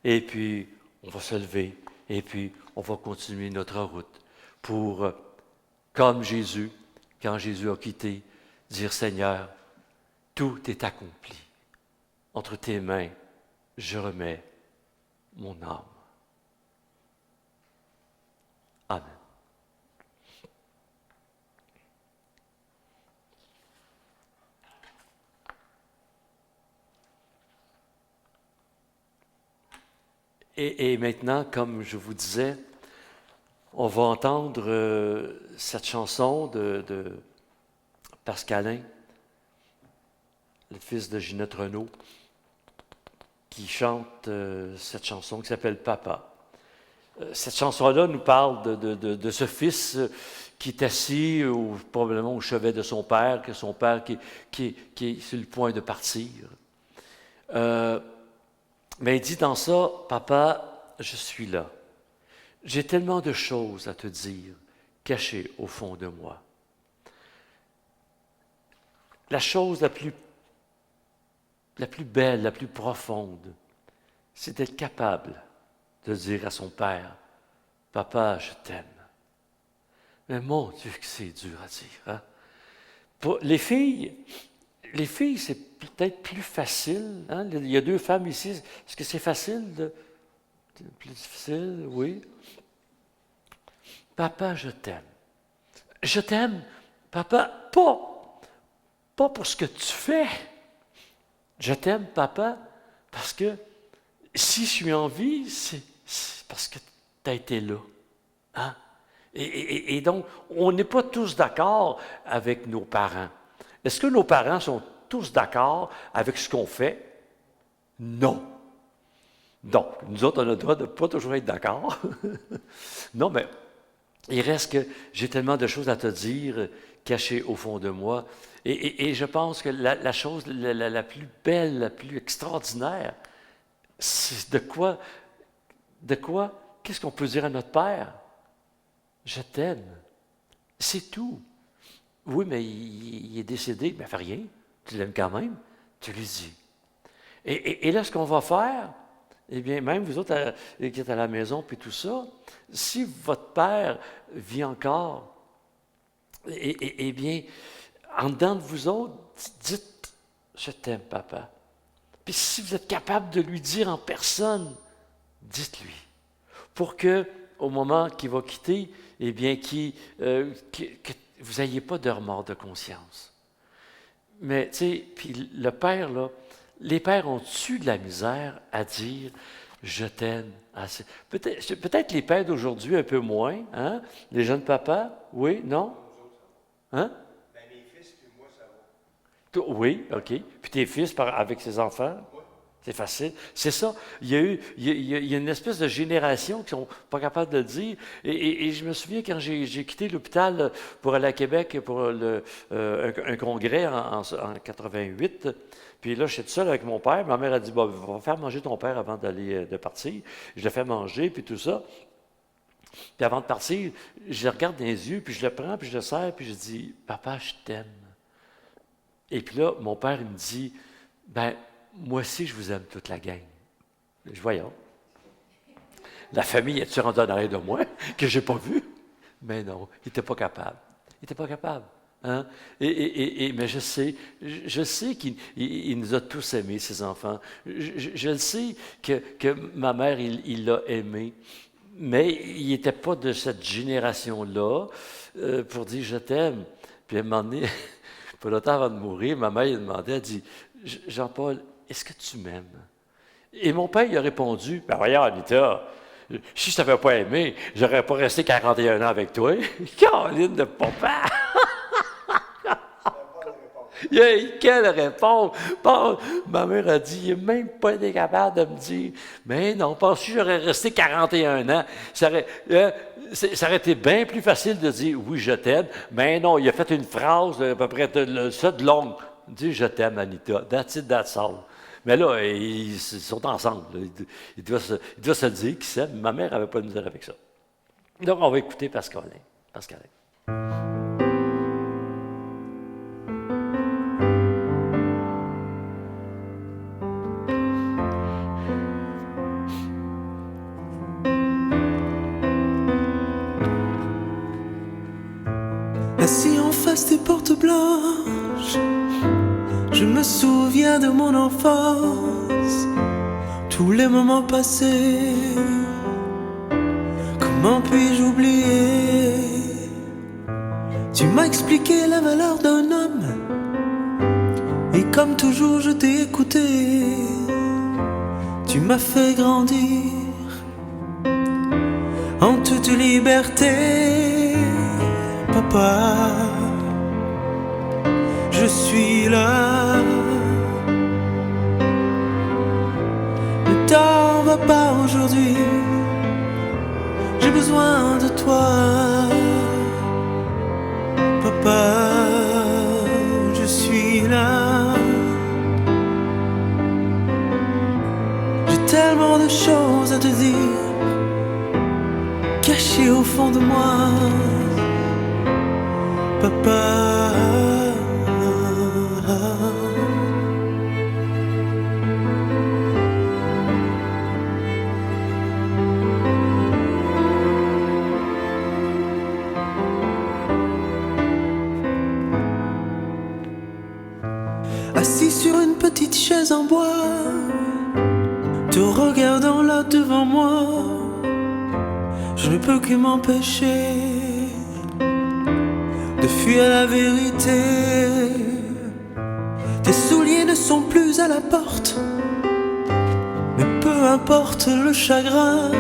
Et puis, on va se lever et puis on va continuer notre route pour, comme Jésus, quand Jésus a quitté, dire, Seigneur, tout est accompli. Entre tes mains, je remets mon âme. Amen. Et maintenant, comme je vous disais, on va entendre cette chanson de Pascalin, le fils de Ginette Renaud, qui chante cette chanson qui s'appelle Papa. Cette chanson-là nous parle de ce fils qui est assis probablement au chevet de son père, que son père qui est sur le point de partir. Mais il dit dans ça, « Papa, je suis là. J'ai tellement de choses à te dire, cachées au fond de moi. » La chose la plus la plus belle, la plus profonde, c'est d'être capable de dire à son père, « Papa, je t'aime. » Mais mon Dieu, que c'est dur à dire. Hein? Pour les filles, c'est peut-être plus facile. Hein? Il y a 2 femmes ici. Est-ce que c'est facile? Plus difficile, oui. Papa, je t'aime. Je t'aime, papa, pas pour ce que tu fais. Je t'aime, papa, parce que si je suis en vie, c'est parce que tu as été là. Hein? Et donc, on n'est pas tous d'accord avec nos parents. Est-ce que nos parents sont tous d'accord avec ce qu'on fait? Non. Donc, nous autres, on a le droit de ne pas toujours être d'accord. Non, mais il reste que j'ai tellement de choses à te dire cachées au fond de moi. Et je pense que la chose la plus belle, la plus extraordinaire, c'est de quoi, qu'est-ce qu'on peut dire à notre Père? Je t'aime. C'est tout. Oui, mais il est décédé, mais fait rien. Tu l'aimes quand même. Tu lui dis. Et là, ce qu'on va faire, eh bien, même vous autres qui êtes à la maison, puis tout ça, si votre père vit encore, eh bien, en dedans de vous autres, dites « Je t'aime, papa ». Puis si vous êtes capable de lui dire en personne, dites-lui. Pour que, au moment qu'il va quitter, eh bien, que vous n'ayez pas de remords de conscience. Mais, tu sais, puis le père, là, les pères ont-tu de la misère à dire « je t'aime » assez? Peut-être les pères d'aujourd'hui un peu moins, hein? Les jeunes papas, oui, non? Hein? Ben, mes fils, puis moi, ça va. Oui, OK. Puis tes fils avec ses enfants? Oui. C'est facile. C'est ça. Il y a une espèce de génération qui ne sont pas capables de le dire. Et je me souviens quand j'ai quitté l'hôpital pour aller à Québec pour un congrès en 88. Puis là, j'étais tout seul avec mon père. Ma mère a dit, bon, va faire manger ton père avant de partir. Je le fais manger, puis tout ça. Puis avant de partir, je le regarde dans les yeux, puis je le prends, puis je le serre, puis je dis, papa, je t'aime. Et puis là, mon père, il me dit, ben, moi aussi, je vous aime toute la gang. Je voyons. La famille est-tu rendue en arrière de moi, que je n'ai pas vu? Mais non, il n'était pas capable. Il n'était pas capable. Hein? Mais je sais qu'il nous a tous aimés, ces enfants. Je le sais que ma mère, il l'a aimé. Mais il n'était pas de cette génération-là pour dire « je t'aime ». Puis à un moment donné, pas longtemps avant de mourir, ma mère il a demandé, elle dit « Jean-Paul, est-ce que tu m'aimes? » Et mon père, il a répondu, « Ben voyons, Anita, si je ne t'avais pas aimé, je n'aurais pas resté 41 ans avec toi. » Caroline de papa! Quelle réponse! Bon, ma mère a dit, il n'a même pas été capable de me dire, mais non, penses-tu que j'aurais resté 41 ans? Ça aurait été bien plus facile de dire, oui, je t'aime, mais non, il a fait une phrase à peu près de longue. Il dit, je t'aime, Anita, that's it, that's all. Mais là, ils sont ensemble. Ils doivent se dire qu'ils s'aiment. Ma mère n'avait pas de misère avec ça. Donc, on va écouter Pascaline. Assis en face des portes blanches, je me souviens de mon enfance, tous les moments passés. Comment puis-je oublier? Tu m'as expliqué la valeur d'un homme, et comme toujours je t'ai écouté. Tu m'as fait grandir en toute liberté. Papa, je suis là. Ne t'en va pas aujourd'hui, j'ai besoin de toi. Papa, je suis là. J'ai tellement de choses à te dire, cachées au fond de moi. Papa, chaise en bois, te regardant là devant moi, je ne peux que m'empêcher de fuir la vérité. Tes souliers ne sont plus à la porte, mais peu importe le chagrin,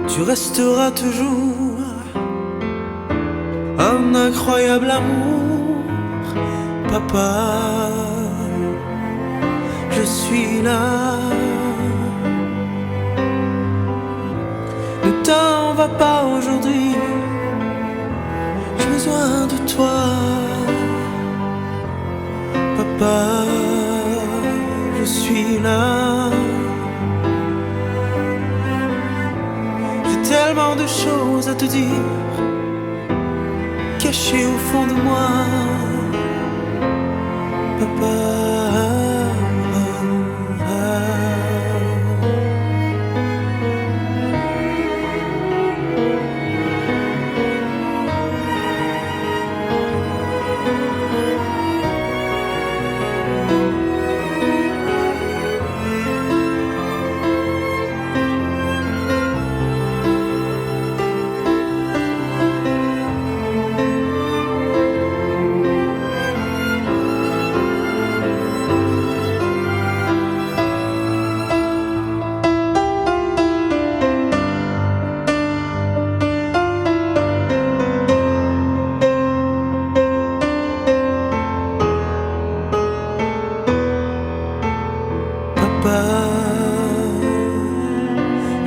tu resteras toujours un incroyable amour. Papa, je suis là. Ne t'en va pas aujourd'hui, j'ai besoin de toi. Papa, je suis là. J'ai tellement de choses à te dire, cachées au fond de moi. Papa,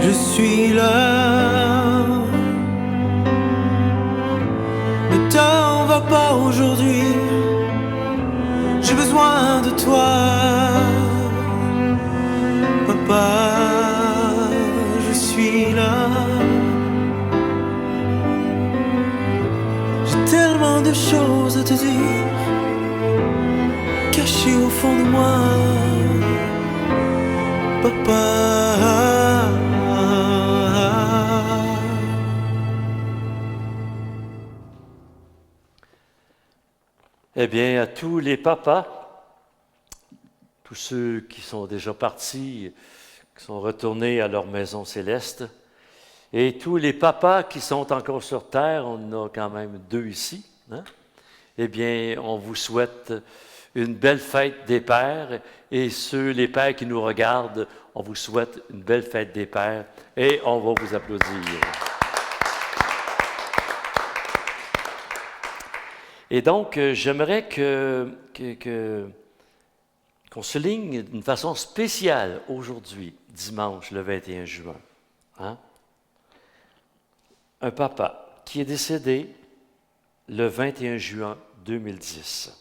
je suis là. Ne t'en va pas aujourd'hui, j'ai besoin de toi. Papa, je suis là. J'ai tellement de choses à te dire, cachées au fond de moi. Papa. Eh bien, à tous les papas, tous ceux qui sont déjà partis, qui sont retournés à leur maison céleste, et tous les papas qui sont encore sur terre, on en a quand même 2 ici, hein? Eh bien, on vous souhaite une belle fête des pères, et les pères qui nous regardent, on vous souhaite une belle fête des pères, et on va vous applaudir. Et donc, j'aimerais qu'on souligne d'une façon spéciale aujourd'hui, dimanche, le 21 juin, hein? Un papa qui est décédé le 21 juin 2010.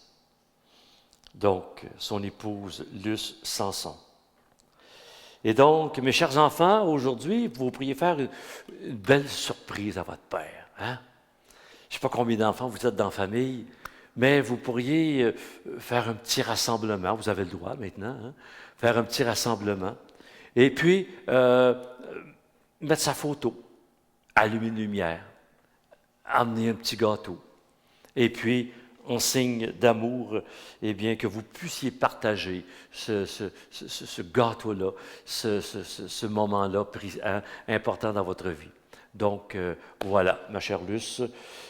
Donc, son épouse, Luce Sanson. Et donc, mes chers enfants, aujourd'hui, vous pourriez faire une belle surprise à votre père. Hein? Je ne sais pas combien d'enfants vous êtes dans la famille, mais vous pourriez faire un petit rassemblement. Vous avez le droit maintenant, hein? Faire un petit rassemblement. Et puis, mettre sa photo, allumer une lumière, amener un petit gâteau. Et puis, en signe d'amour, eh bien, que vous puissiez partager ce gâteau-là, ce moment-là important dans votre vie. Donc, voilà, ma chère Luce,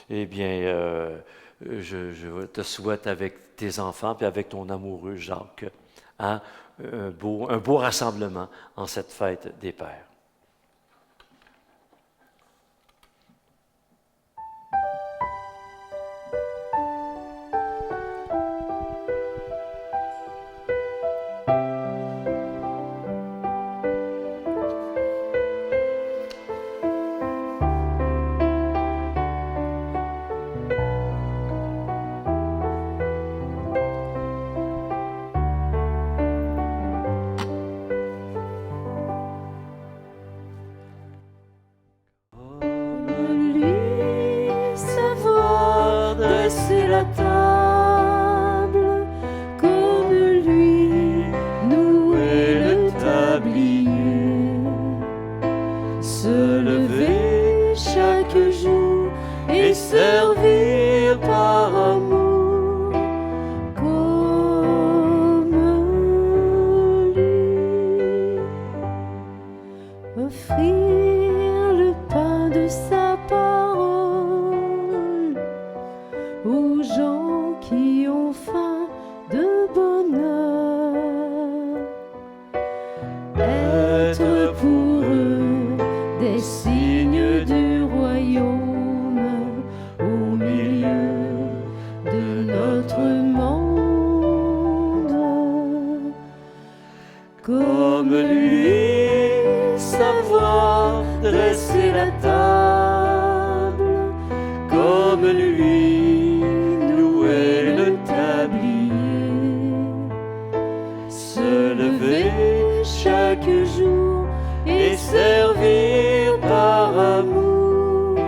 eh bien, je te souhaite avec tes enfants et avec ton amoureux Jacques, hein, un beau rassemblement en cette fête des pères. comme lui, savoir dresser la table, comme lui, nouer le tablier, se lever chaque jour et servir par amour,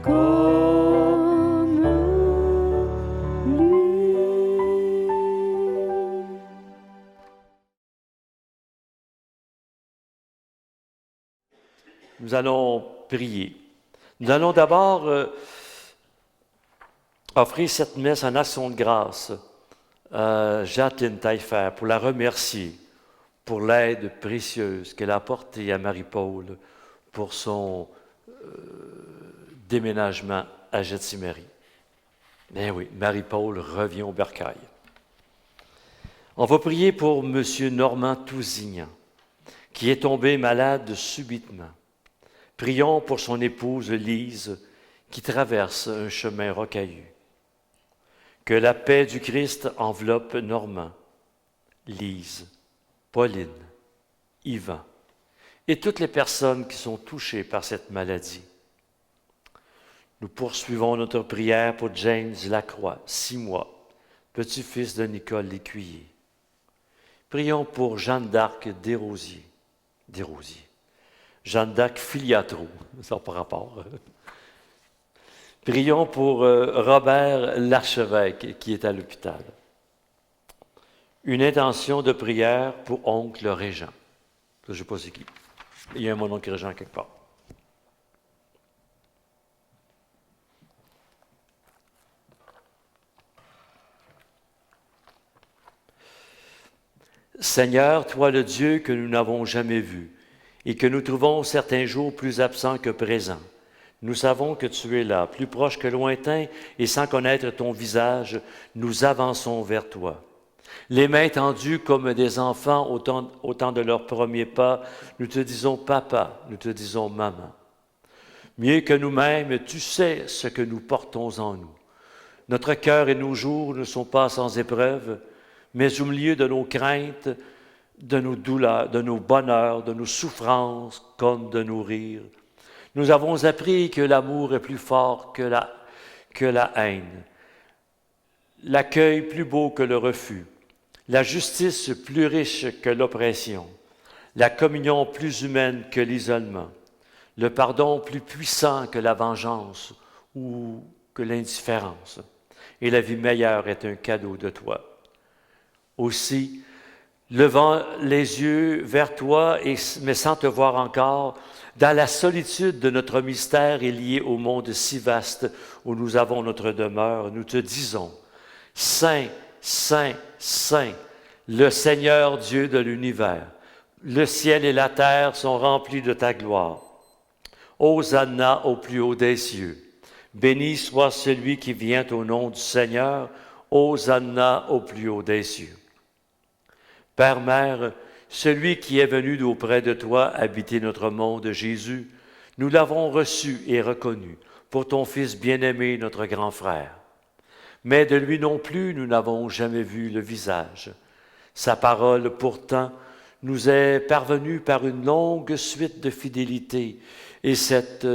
comme lui. Nous allons prier. Nous allons d'abord offrir cette messe en action de grâce à Jacqueline Taillefer pour la remercier pour l'aide précieuse qu'elle a apportée à Marie-Paul pour son déménagement à Gethsémani. Mais oui, Marie-Paul revient au bercail. On va prier pour M. Normand Tousignan, qui est tombé malade subitement. Prions pour son épouse Lise, qui traverse un chemin rocailleux. Que la paix du Christ enveloppe Normand, Lise, Pauline, Yvan et toutes les personnes qui sont touchées par cette maladie. Nous poursuivons notre prière pour James Lacroix, 6 mois, petit-fils de Nicole Lécuyer. Prions pour Jeanne d'Arc Desrosiers. Jeanne d'Arc Filiatro, ça n'a pas rapport. Prions pour Robert Larchevêque qui est à l'hôpital. Une intention de prière pour oncle Régent. Je ne sais pas c'est qui. Il y a mon oncle Régent quelque part. Seigneur, toi le Dieu que nous n'avons jamais vu et que nous trouvons certains jours plus absents que présents, nous savons que tu es là, plus proche que lointain, et sans connaître ton visage, nous avançons vers toi. Les mains tendues comme des enfants au temps de leurs premiers pas, nous te disons papa, nous te disons maman. Mieux que nous-mêmes, tu sais ce que nous portons en nous. Notre cœur et nos jours ne sont pas sans épreuve, mais au milieu de nos craintes, de nos douleurs, de nos bonheurs, de nos souffrances comme de nos rires, nous avons appris que l'amour est plus fort que la haine, l'accueil plus beau que le refus, la justice plus riche que l'oppression, la communion plus humaine que l'isolement, le pardon plus puissant que la vengeance ou que l'indifférence, et la vie meilleure est un cadeau de toi. Aussi, levant les yeux vers toi, mais sans te voir encore, dans la solitude de notre mystère et lié au monde si vaste où nous avons notre demeure, nous te disons, Saint, Saint, Saint, le Seigneur Dieu de l'univers, le ciel et la terre sont remplis de ta gloire. Hosanna au plus haut des cieux. Béni soit celui qui vient au nom du Seigneur. Hosanna au plus haut des cieux. Père, Mère, celui qui est venu d'auprès de toi habiter notre monde, Jésus, nous l'avons reçu et reconnu pour ton Fils bien-aimé, notre grand frère. Mais de lui non plus, nous n'avons jamais vu le visage. Sa parole, pourtant, nous est parvenue par une longue suite de fidélité, et cette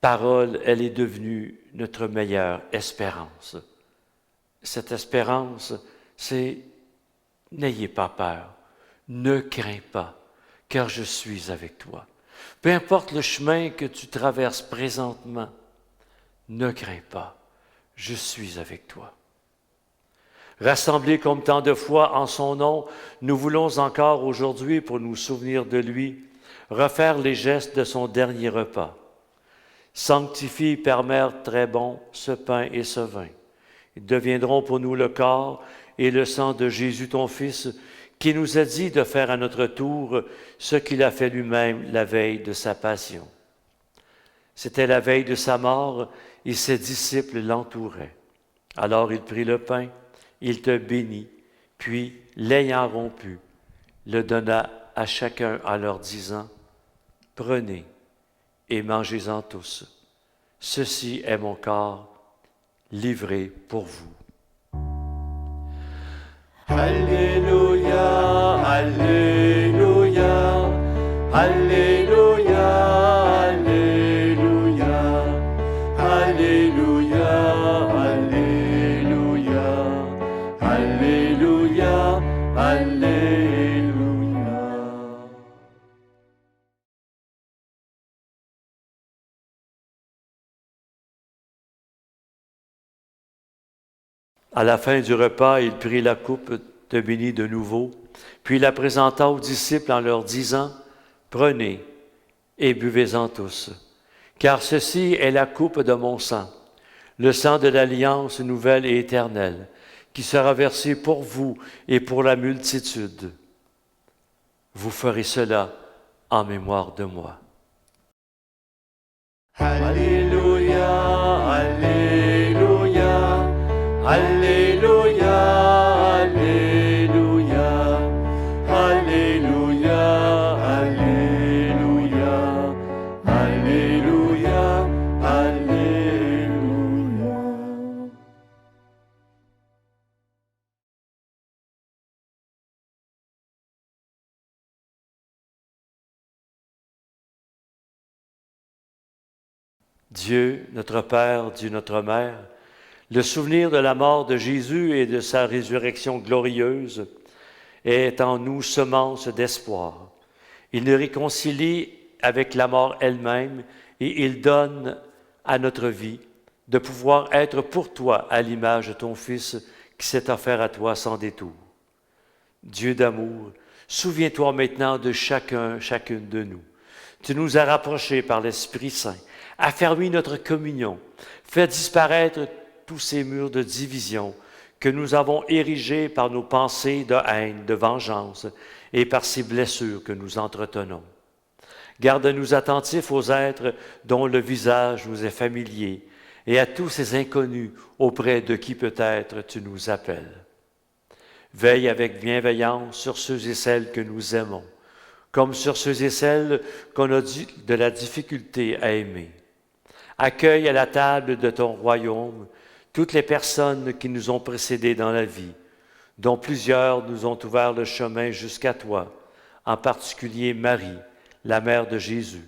parole, elle est devenue notre meilleure espérance. Cette espérance, c'est « N'ayez pas peur, ne crains pas, car je suis avec toi. » Peu importe le chemin que tu traverses présentement, ne crains pas, je suis avec toi. Rassemblés comme tant de fois en son nom, nous voulons encore aujourd'hui, pour nous souvenir de lui, refaire les gestes de son dernier repas. Sanctifie, Père, Mère, très bon, ce pain et ce vin. Ils deviendront pour nous le corps et le sang de Jésus, ton Fils, qui nous a dit de faire à notre tour ce qu'il a fait lui-même la veille de sa passion. C'était la veille de sa mort, et ses disciples l'entouraient. Alors il prit le pain, il te bénit, puis, l'ayant rompu, le donna à chacun en leur disant, « Prenez et mangez-en tous. Ceci est mon corps livré pour vous. » Alléluia, Alléluia, Alléluia, Alléluia, Alléluia, Alléluia, Alléluia, Alléluia. À la fin du repas, il prit la coupe, te bénit de nouveau, puis la présenta aux disciples en leur disant, « Prenez et buvez-en tous, car ceci est la coupe de mon sang, le sang de l'alliance nouvelle et éternelle, qui sera versé pour vous et pour la multitude. Vous ferez cela en mémoire de moi. » Alléluia, Alléluia, Alléluia, Alléluia, Alléluia, Alléluia, Alléluia, Alléluia. Dieu, notre Père, Dieu, notre Mère, le souvenir de la mort de Jésus et de sa résurrection glorieuse est en nous semence d'espoir. Il nous réconcilie avec la mort elle-même et il donne à notre vie de pouvoir être pour toi à l'image de ton Fils qui s'est offert à toi sans détour. Dieu d'amour, souviens-toi maintenant de chacune de nous. Tu nous as rapprochés par l'Esprit Saint, affermis notre communion, fais disparaître tous ces murs de division que nous avons érigés par nos pensées de haine, de vengeance et par ces blessures que nous entretenons. Garde-nous attentifs aux êtres dont le visage nous est familier et à tous ces inconnus auprès de qui peut-être tu nous appelles. Veille avec bienveillance sur ceux et celles que nous aimons, comme sur ceux et celles qu'on a de la difficulté à aimer. Accueille à la table de ton royaume toutes les personnes qui nous ont précédés dans la vie, dont plusieurs nous ont ouvert le chemin jusqu'à toi, en particulier Marie, la mère de Jésus,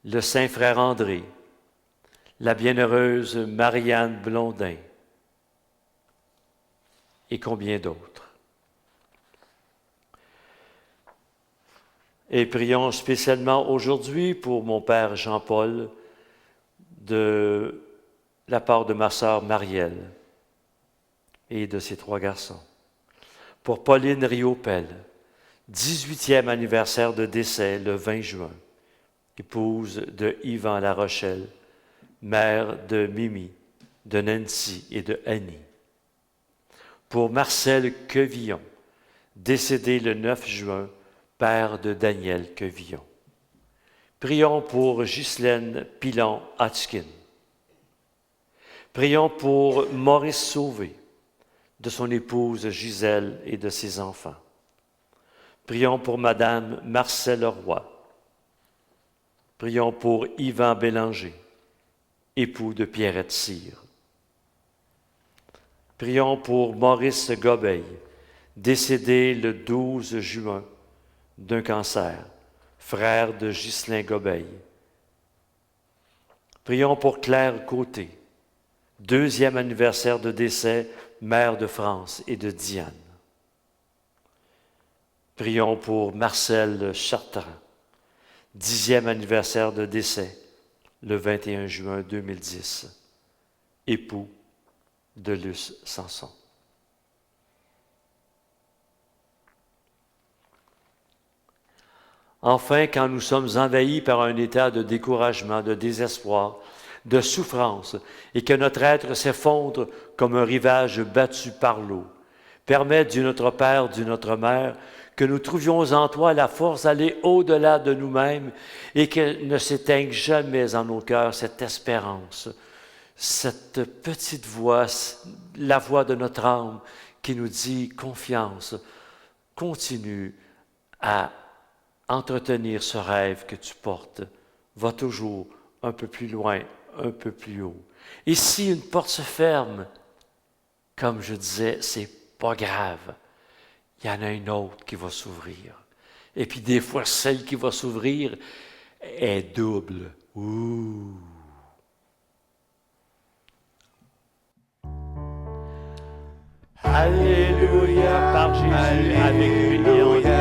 le saint frère André, la bienheureuse Marianne Blondin, et combien d'autres. Et prions spécialement aujourd'hui pour mon père Jean-Paul, de la part de ma sœur Marielle et de ses 3 garçons. Pour Pauline Riopel, 18e anniversaire de décès le 20 juin, épouse de Yvan La Rochelle, mère de Mimi, de Nancy et de Annie. Pour Marcel Quevillon, décédé le 9 juin, père de Daniel Quevillon. Prions pour Ghislaine Pilon-Hatchkin. Prions pour Maurice Sauvé, de son épouse Gisèle et de ses enfants. Prions pour Madame Marcelle Roy. Prions pour Yvan Bélanger, époux de Pierrette Cyr. Prions pour Maurice Gobeil, décédé le 12 juin d'un cancer, frère de Ghislain Gobeil. Prions pour Claire Côté, 2e anniversaire de décès, mère de France et de Diane. Prions pour Marcel Chartrand, 10e anniversaire de décès, le 21 juin 2010, époux de Luce Sanson. Enfin, quand nous sommes envahis par un état de découragement, de désespoir, de souffrance, et que notre être s'effondre comme un rivage battu par l'eau, permets, Dieu notre Père, Dieu notre Mère, que nous trouvions en toi la force d'aller au-delà de nous-mêmes et que ne s'éteigne jamais en nos cœurs cette espérance, cette petite voix, la voix de notre âme qui nous dit confiance, continue à entretenir ce rêve que tu portes, va toujours un peu plus loin, un peu plus haut. Et si une porte se ferme, comme je disais, c'est pas grave. Il y en a une autre qui va s'ouvrir. Et puis des fois, celle qui va s'ouvrir est double. Ouh! Alléluia, par Jésus, avec lui en Dieu.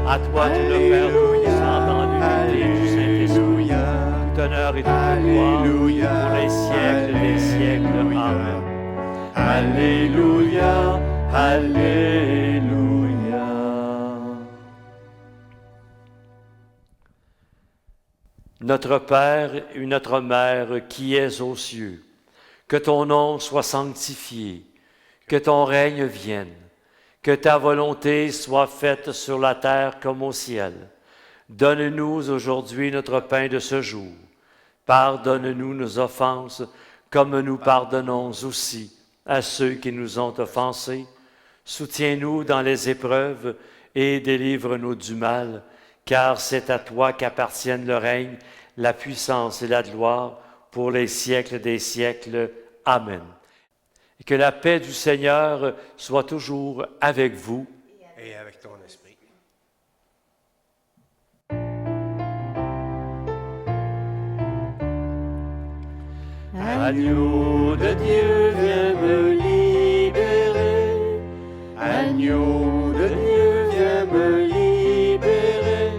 À toi, tu le Père Tout-Puissant, dans l'unité du Saint-Esprit. Tout honneur et toute gloire pour les siècles des siècles. Amen. Alléluia, Alléluia. Notre Père et notre Mère qui es aux cieux, que ton nom soit sanctifié, que ton règne vienne, que ta volonté soit faite sur la terre comme au ciel. Donne-nous aujourd'hui notre pain de ce jour. Pardonne-nous nos offenses, comme nous pardonnons aussi à ceux qui nous ont offensés. Soutiens-nous dans les épreuves et délivre-nous du mal, car c'est à toi qu'appartiennent le règne, la puissance et la gloire pour les siècles des siècles. Amen. Et que la paix du Seigneur soit toujours avec vous. Et avec ton esprit. Agneau de Dieu, viens me libérer. Agneau de Dieu, viens me libérer.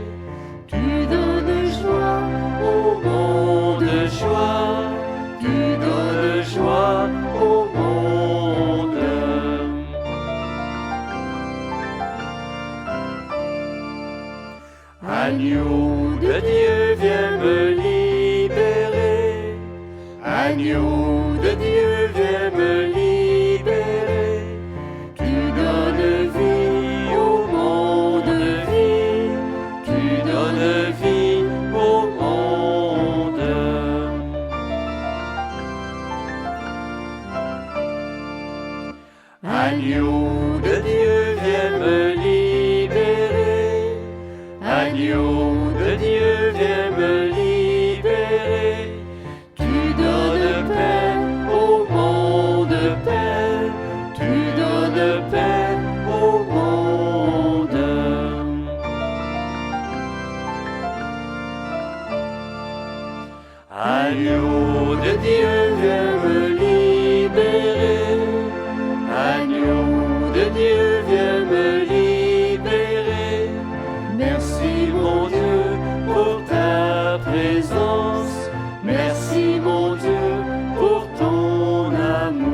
Tu donnes joie au monde, joie. Tu donnes joie au monde. Agneau de Dieu, viens me libérer. Agneau de Dieu, viens me libérer. Tu donnes vie au monde, vie. Tu donnes vie au monde. Agneau de Dieu, viens me libérer. Agneau de Dieu, viens me libérer. Tu donnes paix au monde, paix. Tu donnes paix au monde. Agneau de Dieu, viens me libérer. Agneau de Dieu, viens me libérer. Merci mon Dieu pour ta présence. Merci mon Dieu pour ton amour.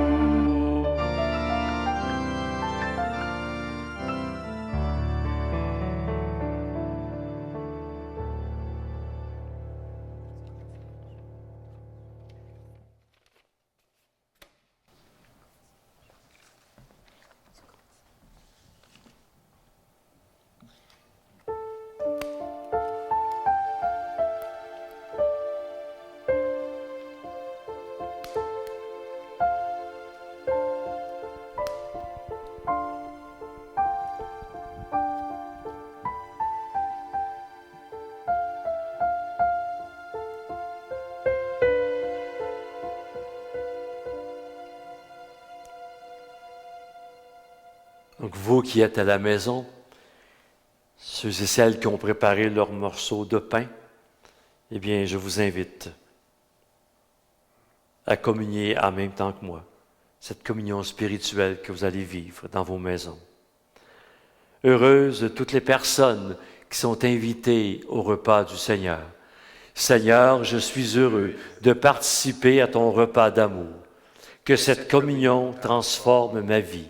Donc vous qui êtes à la maison, ceux et celles qui ont préparé leur morceau de pain, eh bien, je vous invite à communier en même temps que moi, cette communion spirituelle que vous allez vivre dans vos maisons. Heureuses toutes les personnes qui sont invitées au repas du Seigneur. Seigneur, je suis heureux de participer à ton repas d'amour. Que cette communion transforme ma vie.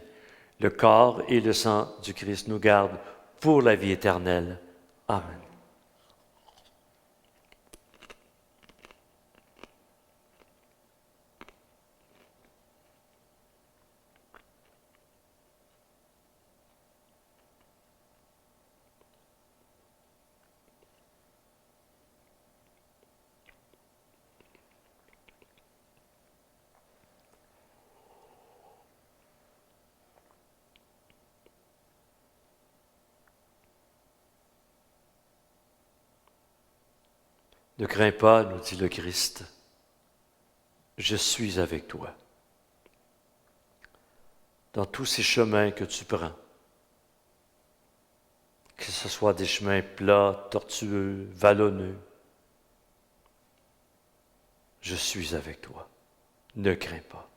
Le corps et le sang du Christ nous gardent pour la vie éternelle. Amen. Ne crains pas, nous dit le Christ, je suis avec toi. dans tous ces chemins que tu prends. Que ce soit des chemins plats, tortueux, vallonneux. Je suis avec toi. Ne crains pas.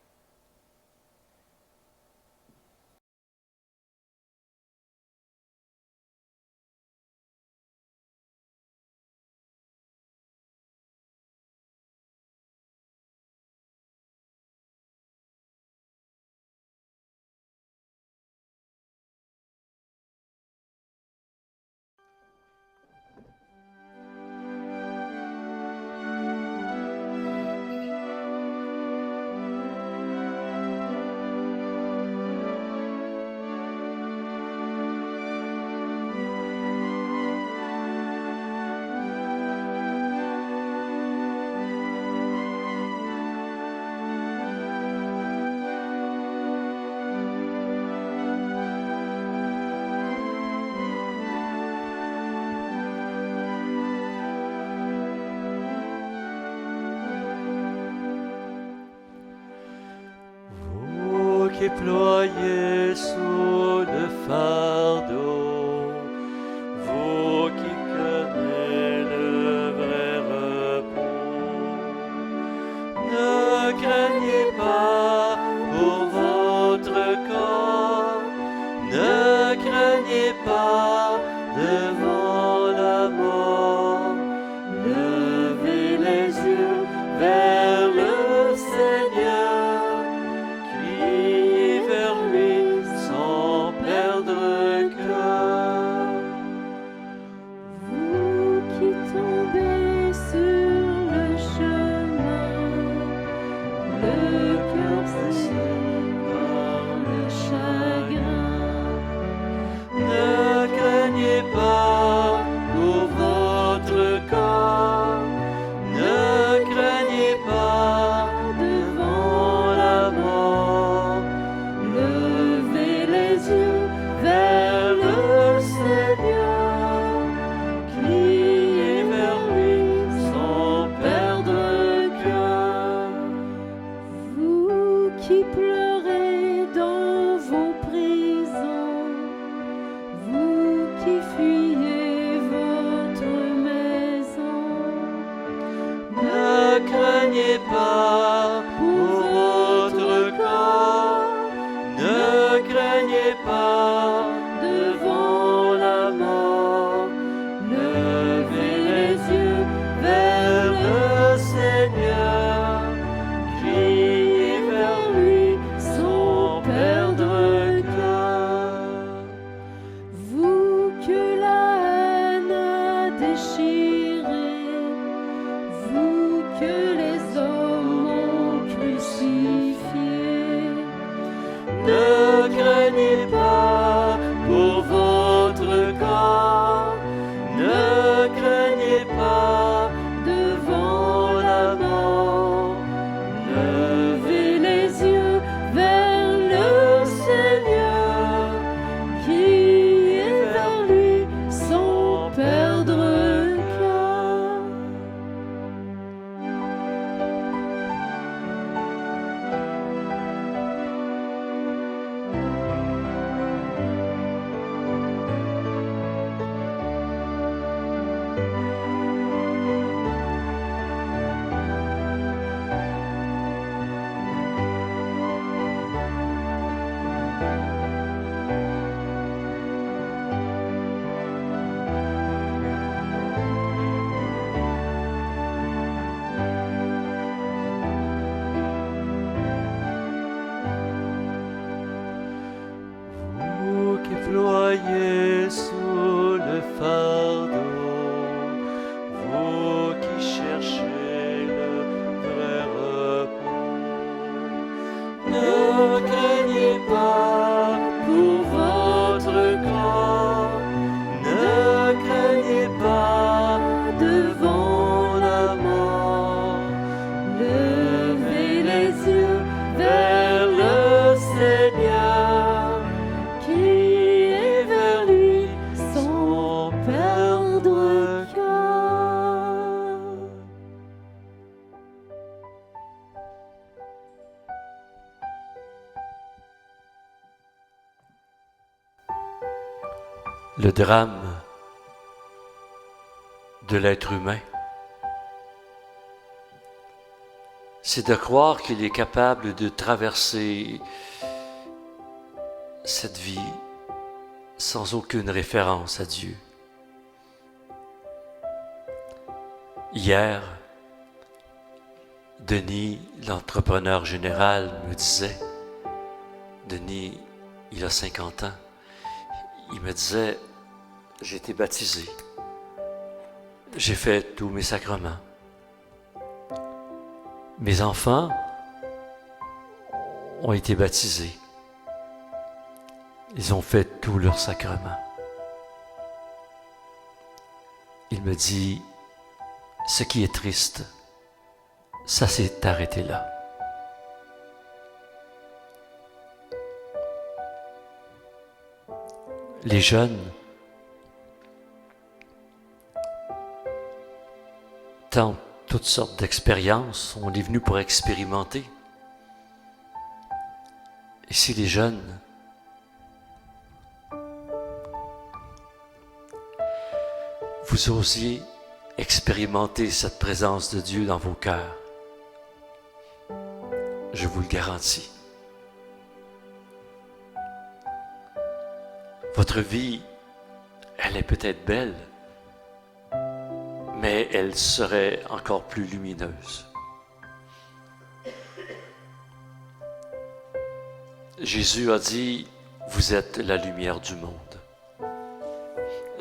Qui ployez sous le fardeau, vous qui connaissez le vrai repos, ne craignez pas pour votre corps, ne craignez pas devant la mort, levez les yeux vers le Seigneur. Ployez sous le fardeau, vous qui cherchez le vrai repos. Ne craignez pas pour votre corps, ne craignez pas devant la mort. Levez les yeux vers le Seigneur, qui Le drame de l'être humain, c'est de croire qu'il est capable de traverser cette vie sans aucune référence à Dieu. Hier, Denis, l'entrepreneur général, me disait, Denis, il a 50 ans, il me disait, j'ai été baptisé, j'ai fait tous mes sacrements. Mes enfants ont été baptisés. Ils ont fait tous leurs sacrements. Il me dit, ce qui est triste, ça s'est arrêté là. Les jeunes tentent toutes sortes d'expériences, on est venu pour expérimenter. Et si les jeunes vous osiez expérimenter cette présence de Dieu dans vos cœurs, je vous le garantis. Votre vie, elle est peut-être belle, mais elle serait encore plus lumineuse. Jésus a dit, vous êtes la lumière du monde.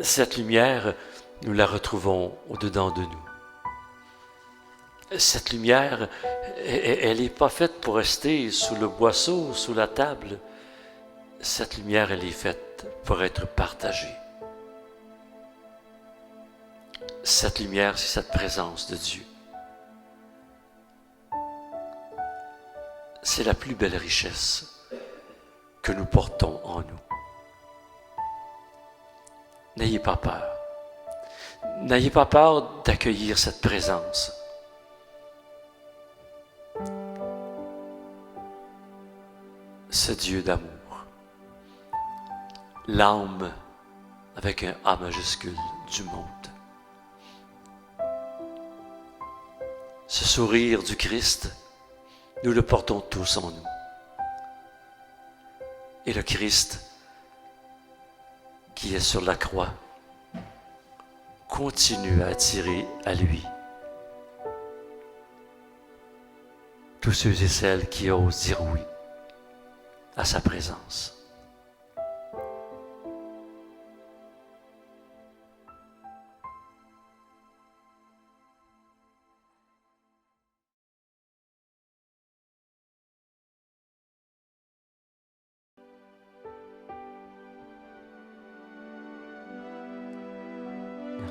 Cette lumière, nous la retrouvons au-dedans de nous. Cette lumière, elle n'est pas faite pour rester sous le boisseau, sous la table. Cette lumière, elle est faite pour être partagée. Cette lumière, c'est cette présence de Dieu. C'est la plus belle richesse que nous portons en nous. N'ayez pas peur. N'ayez pas peur d'accueillir cette présence. Ce Dieu d'amour. L'âme avec un A majuscule du monde. Ce sourire du Christ, nous le portons tous en nous. Et le Christ qui est sur la croix continue à attirer à lui tous ceux et celles qui osent dire oui à sa présence.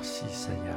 Merci Seigneur.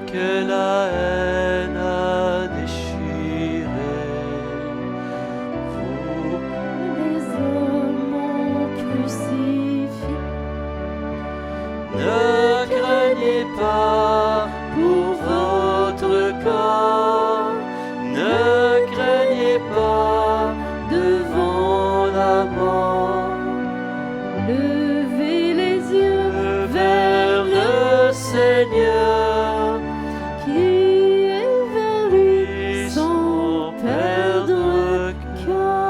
Que la haine a déchiré, vous Les hommes ont crucifié. ne craignez pas pour votre corps, ne craignez pas devant la mort. Levez les yeux Vers le Seigneur, qui est vers lui sans sans perdre perdre cœur.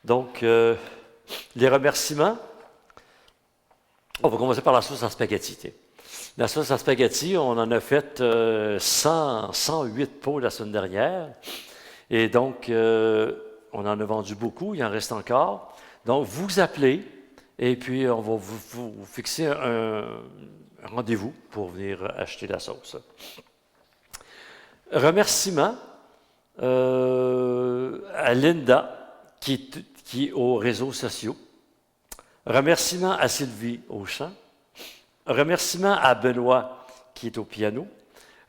Donc, les remerciements. On va commencer par la sauce en spaghetti. La sauce à spaghetti, on en a fait 108 pots la semaine dernière. Et donc, on en a vendu beaucoup, il en reste encore. Donc, vous appelez et puis on va vous fixer un rendez-vous pour venir acheter la sauce. Remerciements à Linda qui est aux réseaux sociaux. Remerciements à Sylvie au chant. Remerciements à Benoît qui est au piano.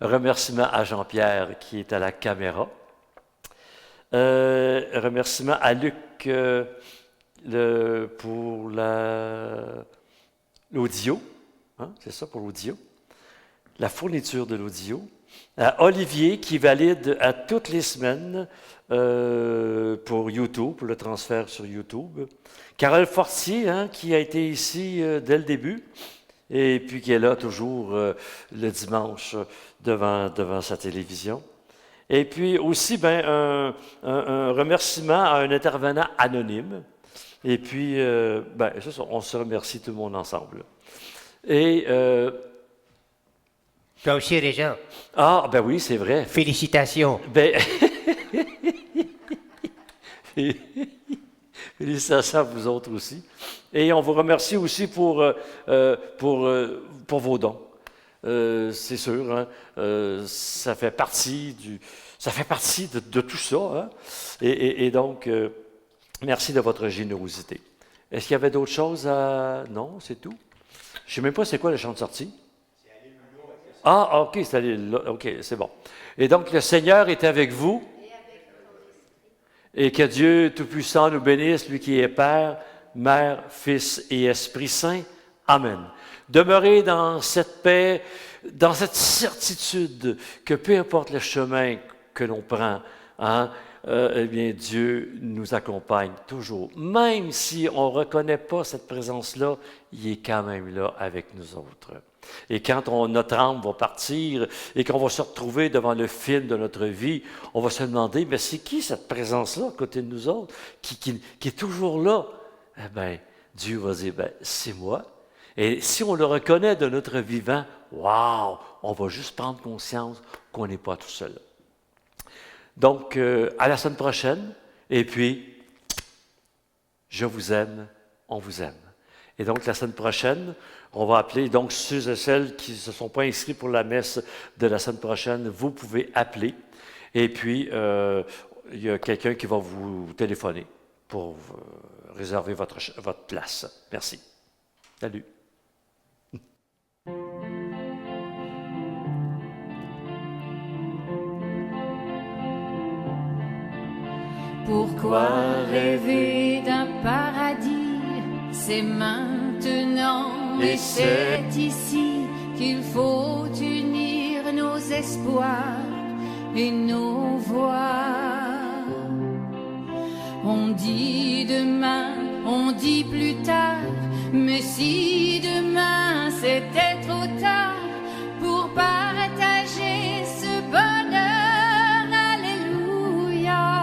Remerciements à Jean-Pierre qui est à la caméra. Remerciements à Luc pour l'audio. Hein, c'est ça pour l'audio. La fourniture de l'audio. À Olivier qui valide à toutes les semaines pour YouTube, pour le transfert sur YouTube. Carole Fortier, hein, qui a été ici dès le début et puis qui est là toujours le dimanche devant sa télévision. Et puis aussi un remerciement à un intervenant anonyme. Et puis, c'est ça, on se remercie tout le monde ensemble. Et... Toi aussi, Régent. Ah, ben oui, c'est vrai. Félicitations. Ben, félicitations à vous autres aussi. Et on vous remercie aussi pour vos dons. C'est sûr, hein, ça fait partie de tout ça. Hein? Et donc, merci de votre générosité. Est-ce qu'il y avait d'autres choses à... Non, c'est tout. Je ne sais même pas c'est quoi le chant de sortie. Ah, OK, c'est allé là. OK, c'est bon. Et donc, le Seigneur est avec vous. Et que Dieu Tout-Puissant nous bénisse, lui qui est Père, Mère, Fils et Esprit Saint. Amen. Demeurez dans cette paix, dans cette certitude que peu importe le chemin que l'on prend, hein, eh bien, Dieu nous accompagne toujours. Même si on ne reconnaît pas cette présence-là, il est quand même là avec nous autres. Et quand notre âme va partir et qu'on va se retrouver devant le film de notre vie, on va se demander, mais c'est qui cette présence-là à côté de nous autres, qui est toujours là? Eh bien, Dieu va dire, c'est moi. Et si on le reconnaît de notre vivant, wow, on va juste prendre conscience qu'on n'est pas tout seul. Donc, à la semaine prochaine, et puis, je vous aime, on vous aime. Et donc, la semaine prochaine, on va appeler, donc, ceux et celles qui ne se sont pas inscrits pour la messe de la semaine prochaine, vous pouvez appeler. Et puis, il y a quelqu'un qui va vous téléphoner pour réserver votre place. Merci. Salut. Pourquoi rêver d'un paradis? C'est maintenant et c'est ici qu'il faut unir nos espoirs et nos voix. On dit demain, on dit plus tard, mais si demain c'était trop tard pour partager ce bonheur, alléluia.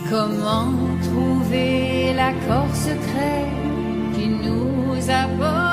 Comment trouver l'accord secret qui nous apporte